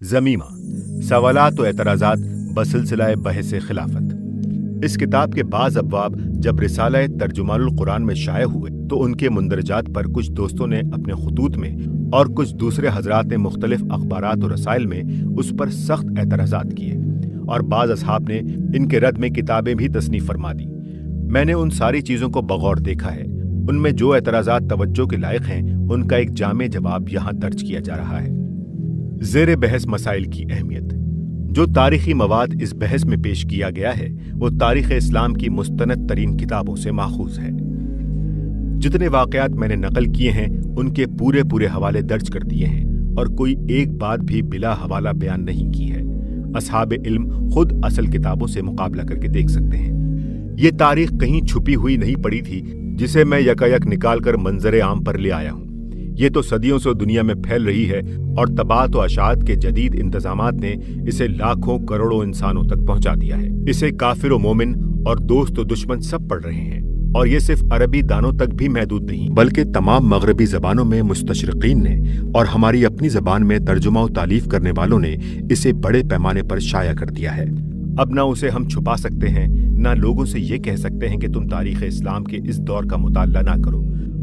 ज़मीमा सवालात व एतराज़ात बसिलसिला बहस खिलाफत। इस किताब के बाज़ अब्वाब जब रिसाला तर्जुमानुल कुरान में शाये हुए तो उनके मुंदरजात पर कुछ दोस्तों ने अपने खुतूत में और कुछ दूसरे हजरात ने मुख्तलिफ अखबारात और रसाइल में उस पर सख्त एतराज़ात किए और बाज़ असहाब ने इनके रद्द में किताबें भी तसनीफ़ फरमा दी। मैंने उन सारी चीज़ों को बगौर देखा है। उनमें जो एतराज़ात तवज्जो के लायक हैं उनका एक जामे जवाब यहाँ दर्ज किया जा रहा है। ज़ेर बहस मसाइल की अहमियत। जो तारीख़ी मवाद इस बहस में पेश किया गया है वो तारीख़ इस्लाम की मुस्तनद तरीन किताबों से माखूज़ है। जितने वाक़यात मैंने नकल किए हैं उनके पूरे पूरे हवाले दर्ज कर दिए हैं और कोई एक बात भी बिला हवाला बयान नहीं की है। असहाब इल्म खुद असल किताबों से मुकाबला करके देख सकते हैं। ये तारीख़ कहीं छुपी हुई नहीं पड़ी थी जिसे मैं यकायक निकाल कर मंजर आम पर ले आया हूँ। ये तो सदियों से दुनिया में फैल रही है और तबात व अशात के जदीद इंतजामात ने इसे लाखों करोड़ों इंसानों तक पहुंचा दिया है। इसे काफिर व मोमिन और दोस्त व दुश्मन सब पढ़ रहे हैं और ये सिर्फ अरबी दानों तक भी महदूद नहीं बल्कि तमाम मगरबी जबानों में मुस्तशरिकीन ने और हमारी अपनी जबान में तर्जुमा व तालीफ करने वालों ने इसे बड़े पैमाने पर शाया कर दिया है। अब ना उसे हम छुपा सकते हैं ना लोगों से ये कह सकते हैं कि तुम तारीख़ इस्लाम के इस दौर का मुताल्ला ना करो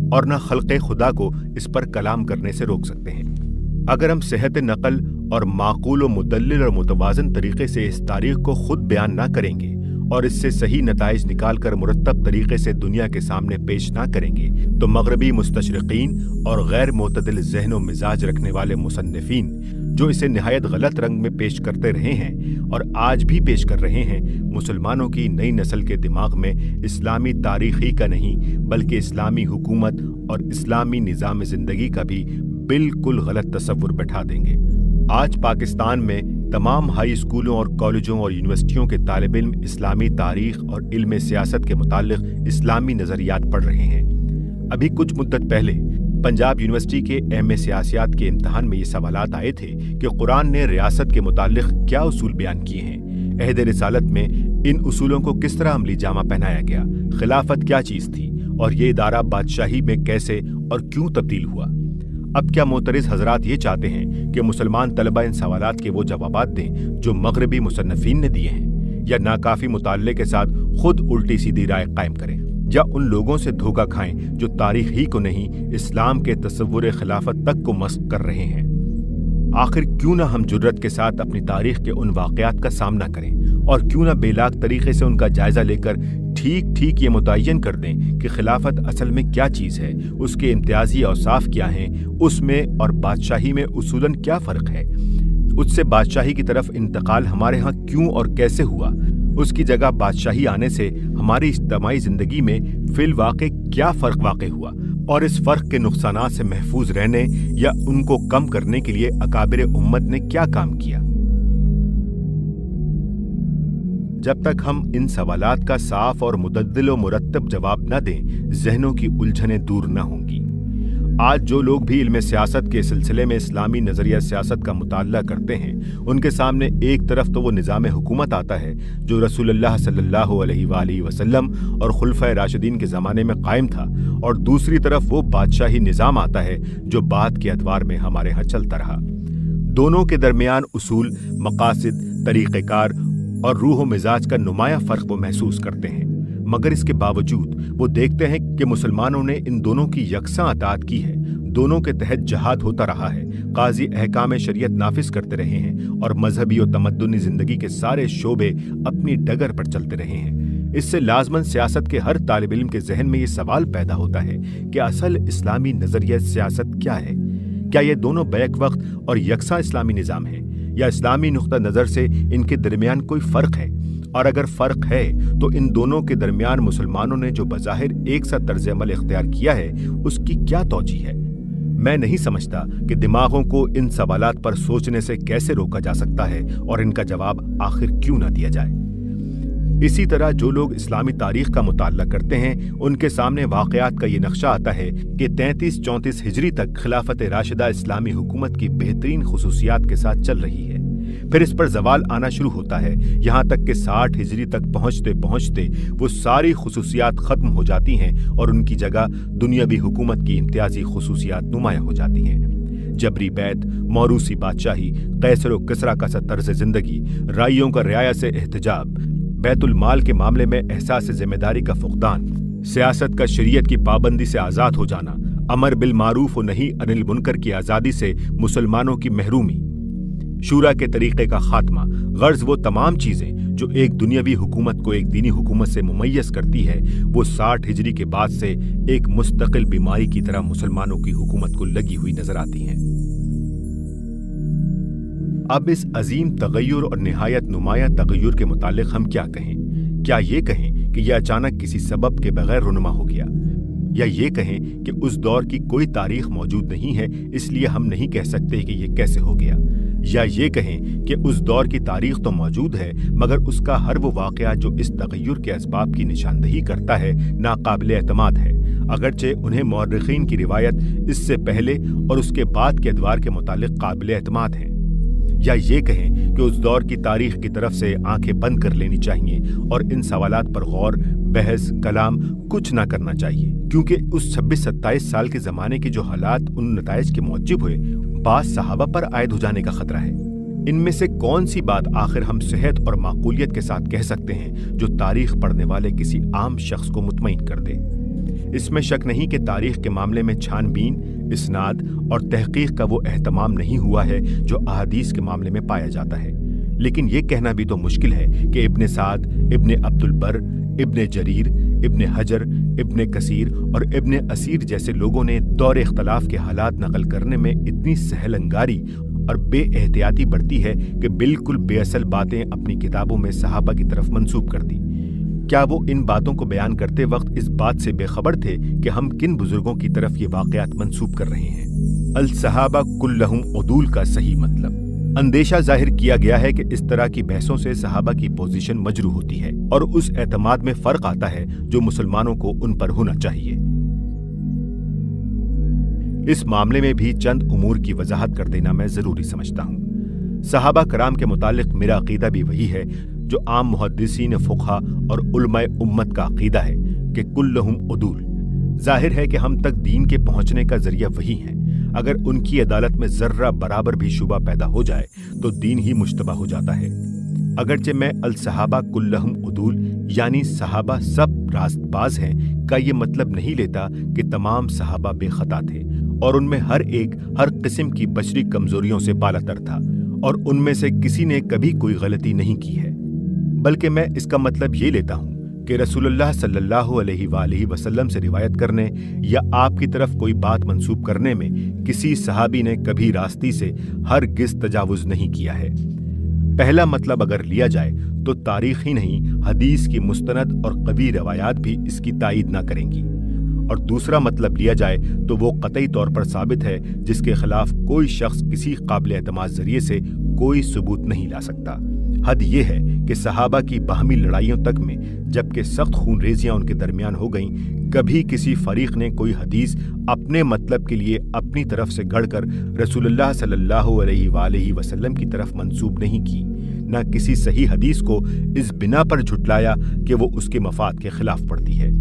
और न खल्क़े खुदा को इस पर कलाम करने से रोक सकते हैं। अगर हम सेहत नकल और माकूल व मुदल्लिल और मुतवाज़न तरीक़े से इस तारीख़ को खुद बयान ना करेंगे और इससे सही नताइज निकाल कर मुरत्तब तरीक़े से दुनिया के सामने पेश ना करेंगे तो मगरबी मुस्तशरिकीन और गैर मोतदिल ज़हन व मिजाज रखने वाले मुसन्निफ़ीन जो इसे निहायत गलत रंग में पेश करते रहे हैं और आज भी पेश कर रहे हैं, मुसलमानों की नई नस्ल के दिमाग में इस्लामी तारीख़ ही का नहीं बल्कि इस्लामी हुकूमत और इस्लामी निज़ाम ज़िंदगी का भी बिल्कुल गलत तसव्वुर बैठा देंगे। आज पाकिस्तान में तमाम हाई स्कूलों और कॉलेजों और यूनिवर्सिटियों के तालिब इल्म इस्लामी तारीख़ और इल्म सियासत के मुताल्लिक़ इस्लामी नज़रियात पढ़ रहे हैं। अभी कुछ मुद्दत पहले पंजाब यूनिवर्सिटी के एम.ए. सियासियात के इम्तहान में ये सवालात आए थे कि कुरान ने रियासत के मुताल्लिक़ क्या उसूल बयान किए हैं, अहद रिसालत में इन उसूलों को किस तरह अमली जामा पहनाया गया, खिलाफत क्या चीज़ थी और ये इदारा बादशाही में कैसे और क्यों तब्दील हुआ। अब क्या मोतरिज़ हजरात ये चाहते हैं कि मुसलमान तलबा इन सवालात के वो जवाबात दें जो मगरबी मुसन्निफ़ीन ने दिए हैं या नाकाफ़ी मुताल्ले के साथ खुद उल्टी सीधी राय कायम करें या उन लोगों से धोखा खाएं जो तारीख़ ही को नहीं इस्लाम के तसव्वुर खिलाफत तक को मस्क कर रहे हैं। आखिर क्यों ना हम जुर्रत के साथ अपनी तारीख़ के उन वाक़यात का सामना करें और क्यों ना बेलाग तरीक़े से उनका जायज़ा लेकर ठीक ठीक ये मुतय्यन कर दें कि खिलाफत असल में क्या चीज़ है, उसके इम्तियाजी औसाफ क्या हैं, उसमें और बादशाही में उसूलन क्या फ़र्क है, उससे बादशाही की तरफ इंतकाल हमारे यहाँ क्यों और कैसे हुआ, उसकी जगह बादशाही आने से हमारी इज्तिमाई ज़िंदगी में फिल वाक़े क्या फ़र्क वाक़े हुआ और इस फ़र्क के नुकसानात से महफूज रहने या उनको कम करने के लिए अकाबिर उम्मत ने क्या काम किया। जब तक हम इन सवालात का साफ और मुदद्दिल व मुरत्तब जवाब न दें ज़हनों की उलझनें दूर न होंगी। आज जो लोग भी इल्म सियासत के सिलसिले में इस्लामी नज़रिया सियासत का मुताल्ला करते हैं उनके सामने एक तरफ तो वो निज़ाम हुकूमत आता है जो रसूलुल्लाह सल्लल्लाहु अलैहि वसल्लम और खुलफ़ाए राशिदीन के ज़माने में कायम था और दूसरी तरफ वो बादशाही निज़ाम आता है जो बाद के अदवार में हमारे यहाँ चलता रहा। दोनों के दरमियान उसूल, मकासिद, तरीक़ेकार और रूह व मिजाज का नुमाया फ़र्क वो महसूस करते हैं, मगर इसके बावजूद वो देखते हैं कि मुसलमानों ने इन दोनों की यकसां अताअत की है, दोनों के तहत जहाद होता रहा है, काजी अहकाम शरीयत नाफिज करते रहे हैं और मजहबी और तमद्दुनी ज़िंदगी के सारे शोबे अपनी डगर पर चलते रहे हैं। इससे लाजमन सियासत के हर तालिब इल्म के जहन में ये सवाल पैदा होता है कि असल इस्लामी नज़रिया सियासत क्या है। क्या ये दोनों बैक वक्त और यकसां इस्लामी निज़ाम है या इस्लामी नुक्ता नज़र से इनके दरमियान कोई फ़र्क है, और अगर फ़र्क है तो इन दोनों के दरमियान मुसलमानों ने जो बज़ाहिर एक सा तर्ज अमल इख्तियार किया है उसकी क्या तौजीह है। मैं नहीं समझता कि दिमागों को इन सवालात पर सोचने से कैसे रोका जा सकता है और इनका जवाब आखिर क्यों ना दिया जाए। इसी तरह जो लोग इस्लामी तारीख़ का मुताल्ला करते हैं उनके सामने वाक़यात का ये नक्शा आता है कि 33-34 हिजरी तक खिलाफत राशिदा इस्लामी हुकूमत की बेहतरीन खुसूसियात के साथ चल रही है। फिर इस पर जवाल आना शुरू होता है, यहाँ तक कि 60 हिजरी तक पहुँचते पहुँचते वो सारी खुसूसियात ख़त्म हो जाती हैं और उनकी जगह दुनियावी हुकूमत की इम्तियाजी खुसूसियात नुमाया हो जाती हैं। जबरी बैत, मौरूसी बादशाही, कैसर व किसरा का सा तर्ज जिंदगी, राइयों का रियाया से एहतजाब, बैतुल माल के मामले में एहसास जिम्मेदारी का फुकदान, सियासत का शरीयत की पाबंदी से आज़ाद हो जाना, अमर बिल मारूफ व नही अनिल मुनकर की आज़ादी से मुसलमानों की महरूमी, शूरा के तरीक़े का खात्मा, गर्ज वो तमाम चीज़ें जो एक दुनियावी हुकूमत को एक दीनी हुकूमत से मुमय्यज़ करती है, वो 60 हिजरी के बाद से एक मुस्तकिल बीमारी की तरह मुसलमानों की हुकूमत को लगी हुई नजर आती हैं। अब इस अजीम तगय्युर और निहायत नुमाया तगय्युर के मुतालिक हम क्या कहें? क्या ये कहें कि यह अचानक किसी सबब के बगैर रुनुमा हो गया, या ये कहें कि उस दौर की कोई तारीख मौजूद नहीं है इसलिए हम नहीं कह सकते कि ये कैसे हो गया, या ये कहें कि उस दौर की तारीख तो मौजूद है मगर उसका हर वो वाक़या जो इस तगय्युर के असबाब की निशानदही करता है नाकाबिल एतमाद है, अगरचे उन्हें मौर्रिखीन की रिवायत इससे पहले और उसके बाद के अदवार के मुतालिक काबिल एतमाद है, या ये कहें कि उस दौर की तारीख की तरफ से आंखें बंद कर लेनी चाहिए और इन सवालात पर गौर, बहस, कलाम कुछ ना करना चाहिए, क्योंकि उस 26-27 साल के ज़माने के जो हालात उन नताइज के मौजिब हुए, बास सहाबा पर आयद हो जाने का खतरा है। इनमें से कौन सी बात आखिर हम सेहत और माकूलियत के साथ कह सकते हैं जो तारीख पढ़ने वाले किसी आम शख्स को मुतमईन कर दे? इसमें शक नहीं कि तारीख के मामले में छानबीन, इस्नाद और तहकीक का वो एहतमाम नहीं हुआ है जो अहादीस के मामले में पाया जाता है, लेकिन ये कहना भी तो मुश्किल है कि इब्ने साद, इब्ने अब्दुल बर, इब्ने जरीर, इब्ने हजर, इब्ने कसीर और इब्ने असीर जैसे लोगों ने दौर इख्तलाफ के हालात नकल करने में इतनी सहलंगारी और बेएहतियाती बरती है कि बिल्कुल बेअसल बातें अपनी किताबों में सहाबा की तरफ मंसूब कर दी। क्या वो इन बातों को बयान करते वक्त इस बात से बेखबर थे कि हम किन बुजुर्गों की तरफ ये वाक़यात मंसूब कर रहे हैं? अल सहाबा कुल्लहुम उदूल का सही मतलब अंदेशा जाहिर किया गया है कि इस तरह की बहसों से सहाबा की पोजीशन मजरू होती है और उस एतमाद में फर्क आता है जो मुसलमानों को उन पर होना चाहिए। इस मामले में भी चंद उमूर की वजाहत कर देना मैं जरूरी समझता हूँ। सहाबा कराम के मुतालिक मेरा अकीदा भी वही है जो आम मुहद्दिसीन फ़ुक़हा और उलमाए उम्मत का अकीदा है कि कुल्लहुम उदूल। जाहिर है कि हम तक दीन के पहुंचने का जरिया वही है। अगर उनकी अदालत में जर्रा बराबर भी शुबा पैदा हो जाए तो दीन ही मुश्तबा हो जाता है। अगरचे मैं अल सहाबा कुल्लहुम उदूल यानी सहाबा सब रास्तबाज हैं का ये मतलब नहीं लेता कि तमाम सहाबा बेखता थे और उनमें हर एक हर किस्म की बशरी कमजोरियों से बालातर था और उनमें से किसी ने कभी कोई गलती नहीं की है, बल्कि मैं इसका मतलब ये लेता हूँ कि रसूलुल्लाह सल्लल्लाहु अलैहि वसल्लम से रिवायत करने या आपकी तरफ कोई बात मंसूब करने में किसी सहाबी ने कभी रास्ती से हरगिज़ तजावुज़ नहीं किया है। पहला मतलब अगर लिया जाए तो तारीख ही नहीं हदीस की मुस्तनद और कवी रवायात भी इसकी तायीद ना करेंगी, और दूसरा मतलब लिया जाए तो वो कतई तौर पर साबित है जिसके खिलाफ कोई शख्स किसी काबिल एतमाद जरिए से कोई सबूत नहीं ला सकता। हद ये है कि सहाबा की बाहमी लड़ाइयों तक में जबकि सख्त खूनरेजियां उनके दरमियान हो गईं, कभी किसी फरीक ने कोई हदीस अपने मतलब के लिए अपनी तरफ से गढ़कर रसूलुल्लाह सल्लल्लाहु अलैहि वसल्लम की तरफ मंसूब नहीं की, न किसी सही हदीस को इस बिना पर झुटलाया कि वो उसके मफाद के खिलाफ पड़ती है।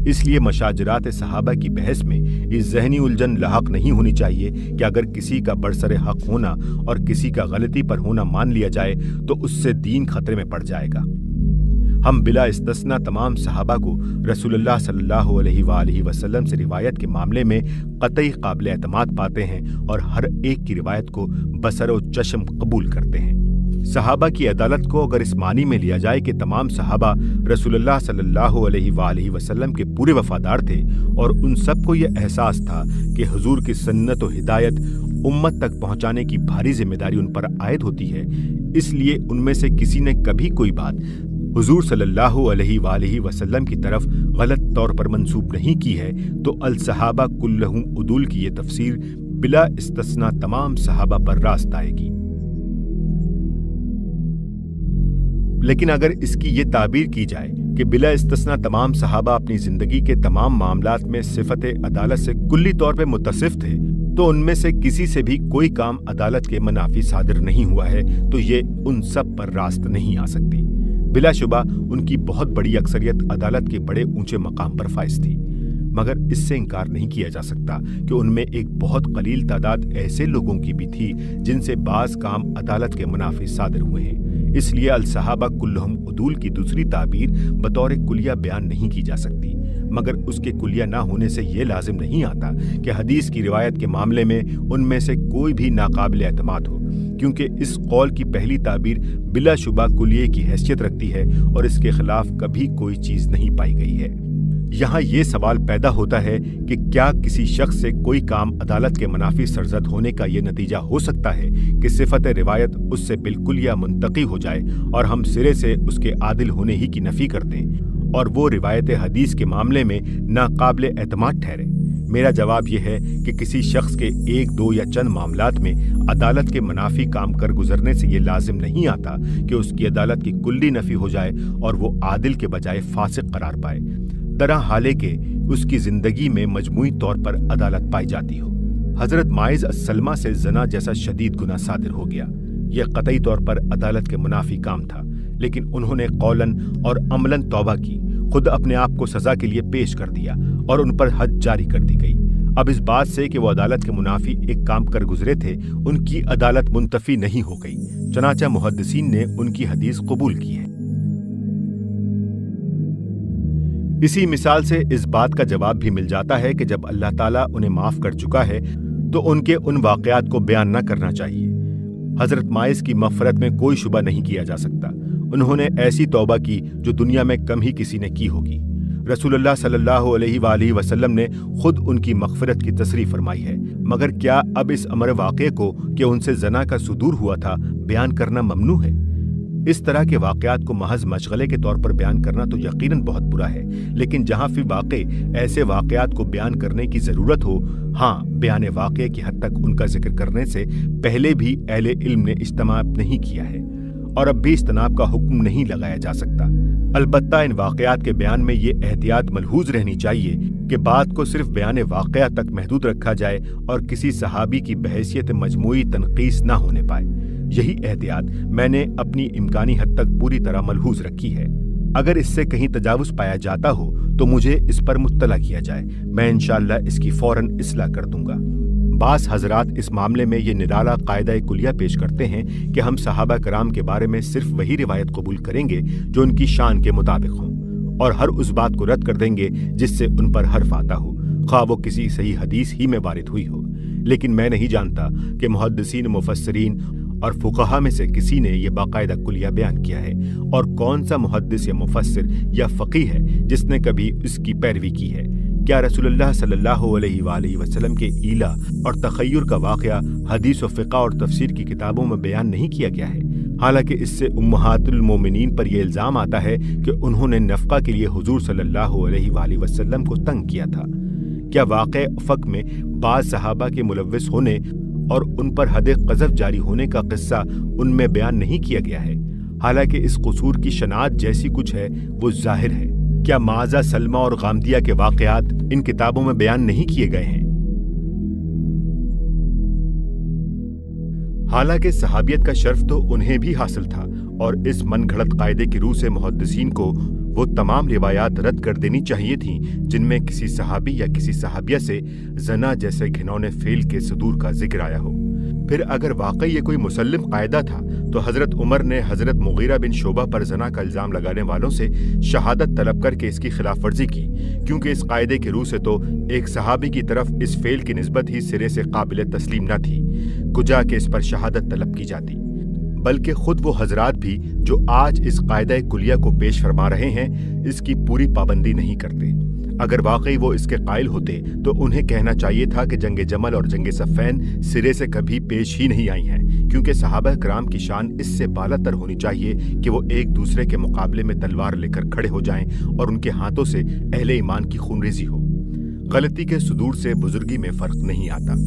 इसलिए मशाजरात सहाबा की बहस में इस जहनी उलझन लाहक नहीं होनी चाहिए कि अगर किसी का बरसरे हक होना और किसी का गलती पर होना मान लिया जाए तो उससे दीन खतरे में पड़ जाएगा। हम बिला इस्तिस्ना तमाम सहाबा को रसूलुल्लाह सल्लल्लाहु अलैहि वसल्लम से रिवायत के मामले में कतई काबिल एतमाद पाते हैं और हर एक की रिवायत को बसरो चश्म कबूल करते हैं। सहाबा की अदालत को अगर इस मानी में लिया जाए कि तमाम सहाबा रसूलुल्लाह सल्लल्लाहु अलैहि वसल्लम के पूरे वफादार थे और उन सबको यह एहसास था कि हुजूर की सुन्नत और हिदायत उम्मत तक पहुंचाने की भारी जिम्मेदारी उन पर आयद होती है, इसलिए उनमें से किसी ने कभी कोई बात हुजूर सल्लल्लाहु अलैहि वसल्लम की तरफ गलत तौर पर मंसूब नहीं की है, तो अल सहाबा कुल्लहुम उदूल की ये तफसीर बिला इस्तिस्ना तमाम सहाबा पर रास्त आएगी। लेकिन अगर इसकी ये ताबीर की जाए कि बिला इस्तिस्ना तमाम सहाबा अपनी जिंदगी के तमाम मामलात में सिफत अदालत से कुल्ली तौर पे मुत्तसिफ थे, तो उनमें से किसी से भी कोई काम अदालत के मनाफी सादिर नहीं हुआ है, तो ये उन सब पर रास्त नहीं आ सकती। बिलाशुबा उनकी बहुत बड़ी अक्सरियत अदालत के बड़े ऊंचे मकाम पर फाइज थी। मगर इससे इनकार नहीं किया जा सकता कि उनमें एक बहुत कलील तादाद ऐसे लोगों की भी थी जिनसे बाज काम अदालत के मुनाफे सादिर हुए हैं। इसलिए अल सहाबा कुल्लुहुम उदूल की दूसरी ताबीर बतौर कुलिया बयान नहीं की जा सकती, मगर उसके कुलिया ना होने से ये लाजिम नहीं आता कि हदीस की रिवायत के मामले में उनमें से कोई भी नाकाबिल एतमाद हो, क्योंकि इस कौल की पहली ताबीर बिलाशुबा कुलिये की हैसियत रखती है और इसके खिलाफ कभी कोई चीज नहीं पाई गई है। यहाँ ये सवाल पैदा होता है कि क्या किसी शख्स से कोई काम अदालत के मुनाफी सरजद होने का ये नतीजा हो सकता है कि सिफत रिवायत उससे बिल्कुल या मुंतकी हो जाए और हम सिरे से उसके आदिल होने ही की नफी कर दें और वो रिवायत हदीस के मामले में नाकाबिल एतमाद ठहरे। मेरा जवाब यह है कि किसी शख्स के एक दो या चंद मामलात में अदालत के मुनाफी काम कर गुजरने से ये लाजिम नहीं आता कि उसकी अदालत की कुल्ली नफी हो जाए और वो आदिल के बजाय फासिक करार पाए, तरह हाले के उसकी जिंदगी में मजमूई तौर पर अदालत पाई जाती हो। हजरत माइज अस्सलमा से जना जैसा शदीद गुनाह सादिर हो गया। यह कतई तौर पर अदालत के मुनाफी काम था, लेकिन उन्होंने कौलन और अमलन तौबा की, खुद अपने आप को सजा के लिए पेश कर दिया और उन पर हद जारी कर दी गई। अब इस बात से कि वो अदालत के मुनाफी एक काम कर गुजरे थे, उनकी अदालत मुंतफी नहीं हो गई, चनाचा मुहद्दिसीन ने उनकी हदीस कबूल की है। इसी मिसाल से इस बात का जवाब भी मिल जाता है कि जब अल्लाह ताला उन्हें माफ कर चुका है तो उनके उन वाक़यात को बयान न करना चाहिए। हजरत माइस की मग़फ़िरत में कोई शुबा नहीं किया जा सकता। उन्होंने ऐसी तौबा की जो दुनिया में कम ही किसी ने की होगी। रसूलुल्लाह सल्लल्लाहु अलैहि वसल्लम ने खुद उनकी मग़फ़िरत की तसरीह फरमाई है, मगर क्या अब इस अमर वाक़े को कि उनसे जना का सुदूर हुआ था बयान करना ममनू है? इस तरह के वाक़यात को महज मशगले के तौर पर बयान करना तो यकीनन बहुत बुरा है, लेकिन जहाँ फिर वाक़े ऐसे वाक़यात को बयान करने की ज़रूरत हो, हाँ, बयान वाक़े की हद तक उनका जिक्र करने से पहले भी अहले इल्म ने इज्तिनाब नहीं किया है और अब भी इज्तिनाब का हुक्म नहीं लगाया जा सकता। अलबत्ता इन वाक़यात के बयान में ये एहतियात मलहूज रहनी चाहिए कि बात को सिर्फ बयान वाक़या तक महदूद रखा जाए और किसी सहाबी की बहैसियत मजमूई तनकीस ना होने पाए। यही एहतियात मैंने अपनी इम्कानी हद तक पूरी तरह मलहूज रखी है। अगर इससे कहीं तजावुज़ पाया जाता हो तो मुझे इस पर मुत्तला किया जाए, मैं इंशाअल्लाह इसकी फौरन इस्लाह कर दूंगा। बास हजरात इस मामले में ये निराला कायदा कुलिया पेश करते हैं कि हम सहाबा कराम के बारे में सिर्फ वही रिवायत कबूल करेंगे जो उनकी शान के मुताबिक हों और हर उस बात को रद्द कर देंगे जिससे उन पर हर्फ आता हो, ख्वाह वो किसी सही हदीस ही में वारिद हुई हो। लेकिन मैं नहीं जानता कि मुहद्दिसीन, मुफस्सिरीन और फुक़हा में से किसी ने यह बाकायदा कुलिया बयान किया है और कौन सा मुहद्दिस या मुफस्सिर या फ़क़ीह है जिसने कभी इसकी पैरवी की है। क्या रसूलुल्लाह सल्लल्लाहु अलैहि वसल्लम के ईला और तख़य्युर का वाक़या हदीस व फ़िक़्ह और तफसीर की किताबों में बयान नहीं किया गया है? हालांकि इससे उम्महातुल मोमिनीन पर यह इल्ज़ाम आता है कि उन्होंने नफ़क़ा के लिए हुज़ूर सल्लल्लाहु अलैहि वसल्लम को तंग किया था। क्या वाक़े फ़क़ में बाज़ सहाबा के मुलव्विस होने और उन पर हद क़ज़फ़ जारी होने का किस्सा उनमें बयान नहीं किया गया है? हालांकि इस कसूर की शनाअत जैसी कुछ है वो जाहिर है। क्या माज़ा, सलमा और गामदिया के वाक़यात इन किताबों में बयान नहीं किए गए हैं? हालांकि सहाबियत का शर्फ तो उन्हें भी हासिल था और इस मन घड़त कायदे की रूह से मुहद्दिसीन को वो तमाम रिवायात रद्द कर देनी चाहिए थी जिनमें किसी सहाबी या किसी सहाबिया से जना जैसे घिनौने फेल के सदूर का जिक्र आया हो। फिर अगर वाकई ये कोई मुसल्लिम कायदा था तो हजरत उमर ने हजरत मुगीरा बिन शोबा पर जना का इल्जाम लगाने वालों से शहादत तलब करके इसकी खिलाफ वर्जी की, क्योंकि इस कायदे की रूह से तो एक सहाबी की तरफ इस फेल की निस्बत ही सिरे से काबिल तस्लीम न थी, कुजा के इस पर शहादत तलब की जाती। बल्कि खुद वो हजरात भी जो आज इस कायदा कुलिया को पेश फरमा रहे हैं इसकी पूरी पाबंदी नहीं करते। अगर वाकई वो इसके कायल होते तो उन्हें कहना चाहिए था कि जंग जमल और जंग सफ़ैन सिरे से कभी पेश ही नहीं आई हैं, क्योंकि सहाबा कराम की शान इससे बालातर होनी चाहिए कि वो एक दूसरे के मुकाबले में तलवार लेकर खड़े हो जाएं और उनके हाथों से अहले ईमान की खूनरेजी हो। गलती के सुदूर से बुजुर्गी में फ़र्क नहीं आता।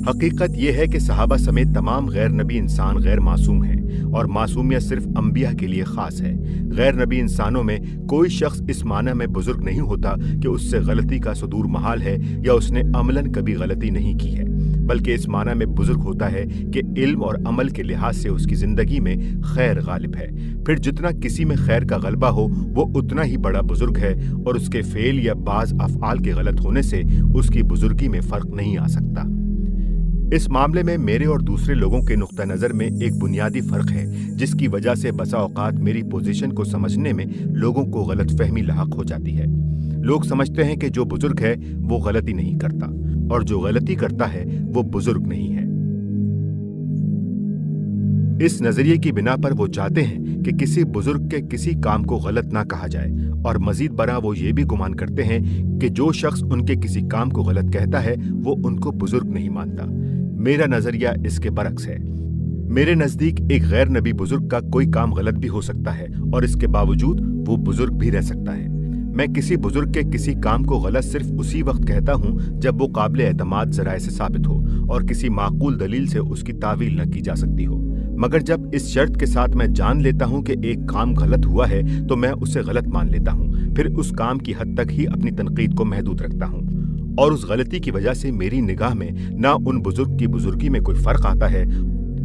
हकीकत यह है कि सहाबा समेत तमाम गैर नबी इंसान गैर मासूम हैं और मासूमियत सिर्फ अंबिया के लिए ख़ास है। गैर नबी इंसानों में कोई शख्स इस माना में बुजुर्ग नहीं होता कि उससे गलती का सुदूर महाल है या उसने अमलन कभी गलती नहीं की है, बल्कि इस माना में बुजुर्ग होता है कि इल्म और अमल के लिहाज से उसकी जिंदगी में खैर गालिब है। फिर जितना किसी में खैर का गलबा हो वो उतना ही बड़ा बुजुर्ग है, और उसके फेल या बाज अफआल के गलत होने से उसकी बुजुर्गी में फर्क नहीं आ सकता। इस मामले में मेरे और दूसरे लोगों के नुक्ता नज़र में एक बुनियादी फर्क है, जिसकी वजह से बसा औकात मेरी पोजीशन को समझने में लोगों को गलत फहमी लाहक हो जाती है। लोग समझते हैं कि जो बुजुर्ग है वो गलती नहीं करता, और जो गलती करता है वो बुजुर्ग नहीं है। इस नजरिए की बिना पर वो चाहते हैं कि किसी बुजुर्ग के किसी काम को गलत ना कहा जाए, और मजीद बरा वो ये भी गुमान करते हैं कि जो शख्स उनके किसी काम को गलत कहता है वो उनको बुजुर्ग नहीं मानता। मेरा नजरिया इसके बरक्स है। मेरे नजदीक एक गैर नबी बुजुर्ग का कोई काम गलत भी हो सकता है और इसके बावजूद वो बुजुर्ग भी रह सकता है। मैं किसी बुजुर्ग के किसी काम को गलत सिर्फ उसी वक्त कहता हूँ जब वो काबिल एतमाद ज़राए से साबित हो और किसी माकूल दलील से उसकी तावील न की जा सकती हो। मगर जब इस शर्त के साथ मैं जान लेता हूँ कि एक काम गलत हुआ है तो मैं उसे गलत मान लेता हूँ, फिर उस काम की हद तक ही अपनी तनकीद को महदूद रखता हूँ, और उस गलती की वजह से मेरी निगाह में ना उन बुजुर्ग की बुजुर्गी में कोई फर्क आता है,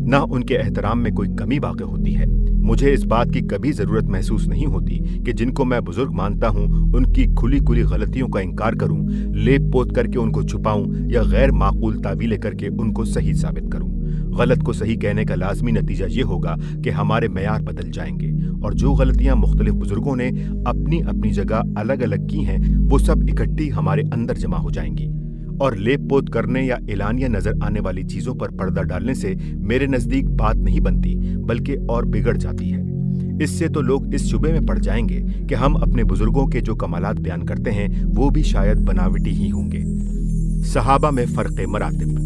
ना उनके एहतराम में कोई कमी वाक़ई होती है। मुझे इस बात की कभी जरूरत महसूस नहीं होती कि जिनको मैं बुजुर्ग मानता हूँ उनकी खुली खुली गलतियों का इनकार करूँ, लेप पोत करके उनको छुपाऊं या गैर माकूल तावीलें करके उनको सही साबित करूँ। गलत को सही कहने का लाजमी नतीजा ये होगा कि हमारे मयार बदल जाएंगे, और जो गलतियां मुख्तलिफ बुजुर्गों ने अपनी अपनी जगह अलग अलग की हैं वो सब इकट्ठी हमारे अंदर जमा हो जाएंगी, और लेप पोत करने या एलानिया नजर आने वाली चीजों पर पर्दा डालने से मेरे नजदीक बात नहीं बनती बल्कि और बिगड़ जाती है। इससे तो लोग इस शुबे में पड़ जाएंगे कि हम अपने बुजुर्गों के जो कमालात बयान करते हैं वो भी शायद बनावटी ही होंगे। सहाबा में फर्क मरातिब।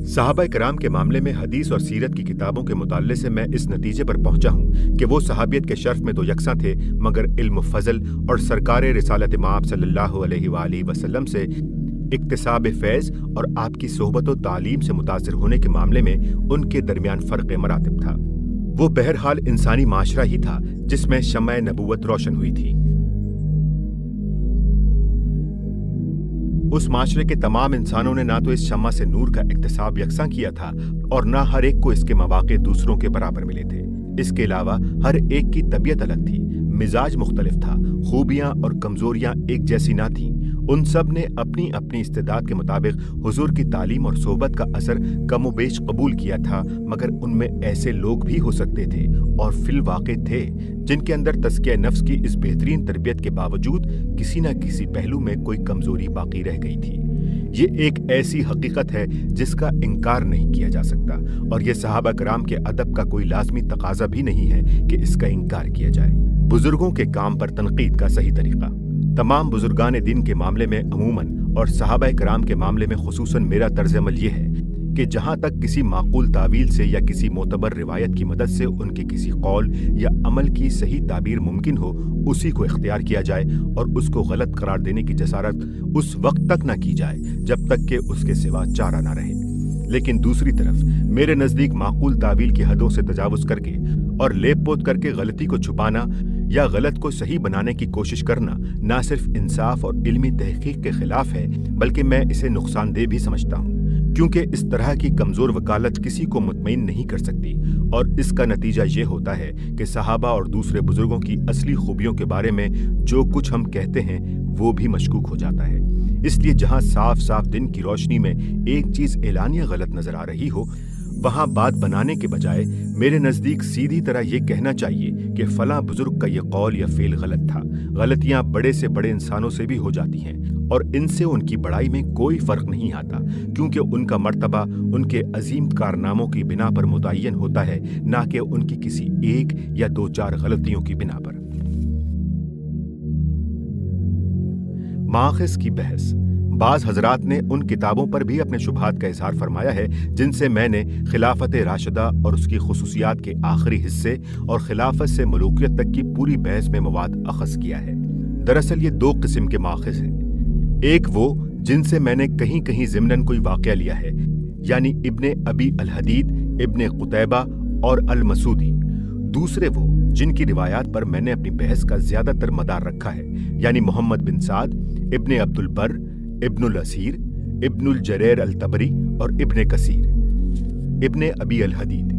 सहाबा कराम के मामले में हदीस और सीरत की किताबों के मुताले से मैं इस नतीजे पर पहुंचा हूं कि वो सहाबियत के शर्फ में तो यकसा थे, मगर इल्म फजल और सरकार रिसालत माब सल्लल्लाहु अलैहि वसल्लम से इक्तिसाब फैज़ और आपकी सोहबत और तालीम से मुतासिर होने के मामले में उनके दरमियान फ़र्क़ मरातिब था। वो बहरहाल इंसानी माशरा ही था जिसमें शम्अ नबूवत रोशन हुई थी। उस माशरे के तमाम इंसानों ने ना तो इस शम्मा से नूर का इक्तिसाब यकसा किया था और ना हर एक को इसके मौक़े दूसरों के बराबर मिले थे। इसके अलावा हर एक की तबीयत अलग थी, मिजाज मुख्तलिफ था, खूबियां और कमजोरियां एक जैसी ना थीं। उन सब ने अपनी अपनी इस्तेदाद के मुताबिक हुजूर की तालीम और सोहबत का असर कमोबेश कबूल किया था, मगर उनमें ऐसे लोग भी हो सकते थे और फिल वाक़े थे जिनके अंदर तज़किया नफ्स की इस बेहतरीन तरबियत के बावजूद किसी न किसी पहलू में कोई कमजोरी बाकी रह गई थी। ये एक ऐसी हकीकत है जिसका इनकार नहीं किया जा सकता, और ये सहाबा कराम के अदब का कोई लाजमी तकाजा भी नहीं है कि इसका इनकार किया जाए। बुजुर्गों के काम पर तनकीद का सही तरीका। तमाम बुजुर्गान दिन के मामले में अमूमन और सहाबा कराम के मामले में खुसूसन मेरा तर्ज अमल ये है कि जहाँ तक किसी माकूल तावील से या किसी मोतबर रिवायत की मदद से उनके किसी कौल या अमल की सही ताबीर मुमकिन हो, उसी को इख्तियार किया जाए और उसको गलत करार देने की जसारत उस वक्त तक न की जाए जब तक कि उसके सिवा चारा न रहे। लेकिन दूसरी तरफ मेरे नज़दीक माकूल तावील की हदों से तजावुज करके और लेप पोत करके गलती को छुपाना या गलत को सही बनाने की कोशिश करना ना सिर्फ इंसाफ और इल्मी तहकीक के खिलाफ है, बल्कि मैं इसे नुकसानदेह भी समझता हूँ, क्योंकि इस तरह की कमजोर वकालत किसी को मुतमईन नहीं कर सकती, और इसका नतीजा ये होता है कि सहाबा और दूसरे बुजुर्गों की असली खूबियों के बारे में जो कुछ हम कहते हैं वो भी मशकूक हो जाता है। इसलिए जहाँ साफ साफ दिन की रोशनी में एक चीज एलानिया गलत नजर आ रही हो, वहां बात बनाने के बजाय मेरे नजदीक सीधी तरह ये कहना चाहिए कि फलां बुजुर्ग का ये कौल या फेल गलत था। गलतियां बड़े से बड़े इंसानों से भी हो जाती हैं और इनसे उनकी बड़ाई में कोई फर्क नहीं आता, क्योंकि उनका मर्तबा उनके अजीम कारनामों की बिना पर मुतय्यन होता है, ना कि उनकी किसी एक या दो चार गलतियों की बिना पर। माखिस की बहस। बाज हजरात ने उन किताबों पर भी अपने शुबहात का इजहार फरमाया है जिनसे मैंने खिलाफत राशिदा और उसकी खुसूसियात के आखिरी हिस्से और खिलाफत से मलूकियत तक की पूरी बहस में मवाद अखज़ किया है। दरअसल ये दो किस्म के माखिस हैं। एक वो जिनसे मैंने कहीं कहीं ज़िम्नन कोई वाक़या लिया है, यानी इब्ने अबी अल हदीद, इब्ने कुतैबा और अल मसूदी। दूसरे वो जिनकी रिवायात पर मैंने अपनी बहस का ज्यादातर मदार रखा है, यानी मोहम्मद बिन साद, इब्ने अब्दुल बर, इब्नुल असीर, इब्नुल जरैर अल तबरी اور ابن کثیر۔ ابن ابی الحدید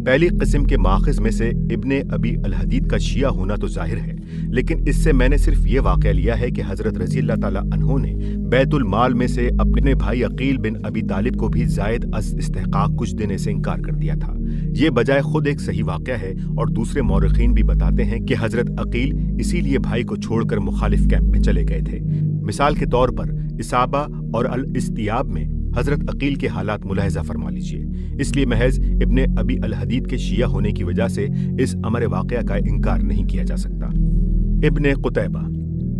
پہلی قسم کے ماخذ میں سے ابن ابی الحدید کا شیعہ ہونا تو ظاہر ہے، لیکن اس سے میں نے صرف یہ واقعہ لیا ہے کہ حضرت رضی اللہ تعالیٰ عنہ نے بیت المال میں سے اپنے بھائی عقیل بن ابی طالب کو بھی زائد از استحقاق کچھ دینے سے انکار کر دیا تھا۔ یہ بجائے خود ایک صحیح واقعہ ہے، اور دوسرے مورخین بھی بتاتے ہیں کہ حضرت عقیل اسی لیے بھائی کو چھوڑ کر مخالف کیمپ میں چلے گئے تھے۔ مثال کے طور پر اصابہ اور الاستیاب میں حضرت عقیل کے حالات ملاحظہ فرما لیجئے۔ اس لیے محض ابن ابی الحدید کے شیعہ ہونے کی وجہ سے اس امر واقعہ کا انکار نہیں کیا جا سکتا۔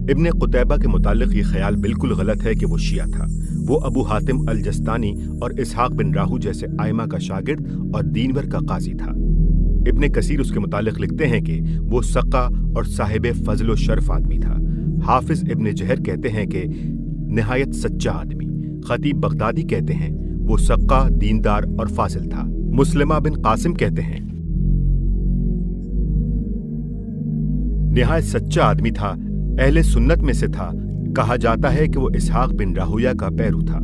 ابن قتیبہ کے متعلق یہ خیال بالکل غلط ہے کہ وہ شیعہ تھا۔ وہ ابو حاتم الجستانی اور اسحاق بن راہو جیسے ائمہ کا شاگرد اور دینور کا قاضی تھا۔ ابن کثیر اس کے متعلق لکھتے ہیں کہ وہ سقہ اور صاحب فضل و شرف آدمی تھا۔ حافظ ابن جہر کہتے ہیں کہ نہایت سچا آدمی۔ خطیب بغدادی کہتے ہیں وہ سقہ، دیندار اور فاضل تھا۔ مسلمہ بن قاسم کہتے ہیں نہایت سچا آدمی تھا، اہل سنت میں سے تھا، کہا جاتا ہے کہ وہ اسحاق بن راہویہ کا پیرو تھا۔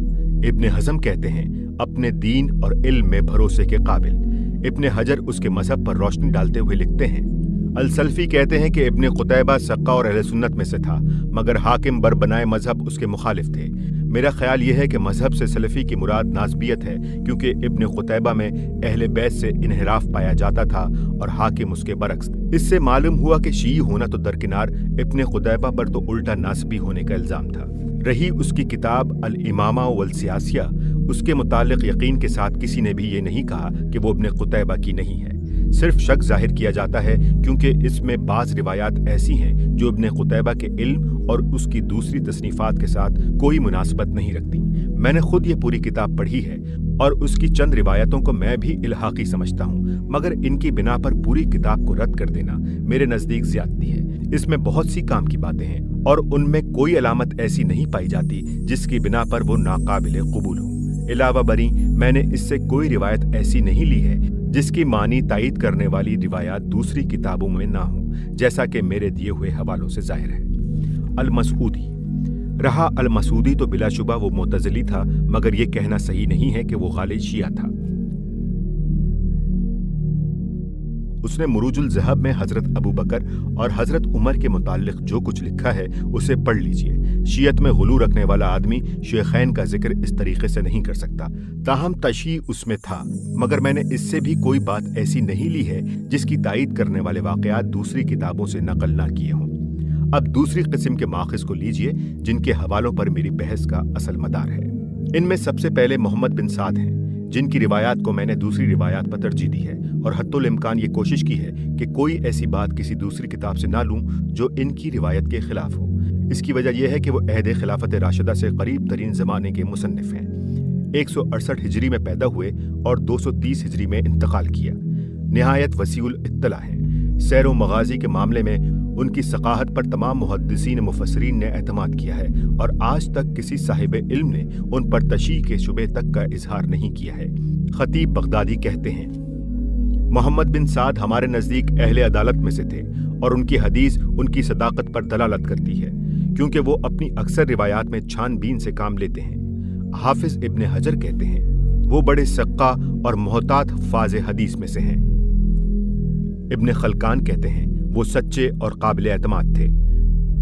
ابن حزم کہتے ہیں اپنے دین اور علم میں بھروسے کے قابل۔ ابن حجر اس کے مذہب پر روشنی ڈالتے ہوئے لکھتے ہیں السلفی کہتے ہیں کہ ابن قتیبہ سقہ اور اہل سنت میں سے تھا، مگر حاکم بر بنائے مذہب اس کے مخالف تھے۔ میرا خیال یہ ہے کہ مذہب سے سلفی کی مراد ناسبیت ہے، کیونکہ ابن قتیبہ میں اہل بیت سے انحراف پایا جاتا تھا اور حاکم اس کے برعکس۔ اس سے معلوم ہوا کہ شیعی ہونا تو درکنار، ابن قتیبہ پر تو الٹا ناسبی ہونے کا الزام تھا۔ رہی اس کی کتاب الامامہ والسیاسیہ، اس کے متعلق یقین کے ساتھ کسی نے بھی یہ نہیں کہا کہ وہ ابن قتیبہ کی نہیں ہے، صرف شک ظاہر کیا جاتا ہے کیونکہ اس میں بعض روایات ایسی ہیں جو ابن قتیبہ کے علم اور اس کی دوسری تصنیفات کے ساتھ کوئی مناسبت نہیں رکھتی۔ میں نے خود یہ پوری کتاب پڑھی ہے اور اس کی چند روایتوں کو میں بھی الحاقی سمجھتا ہوں، مگر ان کی بنا پر پوری کتاب کو رد کر دینا میرے نزدیک زیادتی ہے۔ اس میں بہت سی کام کی باتیں ہیں اور ان میں کوئی علامت ایسی نہیں پائی جاتی جس کی بنا پر وہ ناقابل قبول ہو۔ علاوہ بری میں نے اس سے کوئی روایت ایسی نہیں لی ہے جس کی معنی تائید کرنے والی روایات دوسری کتابوں میں نہ ہوں، جیسا کہ میرے دیے ہوئے حوالوں سے ظاہر ہے۔ المسعودی رہا المسعودی تو بلا شبہ وہ معتزلی تھا، مگر یہ کہنا صحیح نہیں ہے کہ وہ غالب شیعہ تھا۔ اس نے مروج الذہب میں حضرت ابو بکر اور حضرت عمر کے متعلق جو کچھ لکھا ہے اسے پڑھ لیجئے۔ شیعت میں غلو رکھنے والا آدمی شیخین کا ذکر اس طریقے سے نہیں کر سکتا، تاہم تشیع اس میں تھا، مگر میں نے اس سے بھی کوئی بات ایسی نہیں لی ہے جس کی تائید کرنے والے واقعات دوسری کتابوں سے نقل نہ کیے ہوں۔ اب دوسری قسم کے ماخذ کو لیجئے جن کے حوالوں پر میری بحث کا اصل مدار ہے۔ ان میں سب سے پہلے محمد بن سعد ہیں، جن کی روایات کو میں نے دوسری روایات پر ترجیح دی ہے اور حتی الامکان یہ کوشش کی ہے کہ کوئی ایسی بات کسی دوسری کتاب سے نہ لوں جو ان کی روایت کے خلاف ہو۔ اس کی وجہ یہ ہے کہ وہ عہد خلافت راشدہ سے قریب ترین زمانے کے مصنف ہیں۔ 168 ہجری میں پیدا ہوئے اور 230 ہجری میں انتقال کیا۔ نہایت وسیع الاطلاع ہیں۔ سیر و مغازی کے معاملے میں ان کی ثقافت پر تمام محدثین مفسرین نے اعتماد کیا ہے اور آج تک کسی صاحب علم نے ان پر تشیع کے شبہ تک کا اظہار نہیں کیا ہے۔ خطیب بغدادی کہتے ہیں محمد بن سعد ہمارے نزدیک اہل عدالت میں سے تھے اور ان کی حدیث ان کی صداقت پر دلالت کرتی ہے، کیونکہ وہ اپنی اکثر روایات میں چھان بین سے کام لیتے ہیں۔ حافظ ابن حجر کہتے ہیں وہ بڑے سقہ اور محتاط حفاظ حدیث میں سے ہیں۔ ابن خلقان کہتے ہیں وہ سچے اور قابل اعتماد تھے۔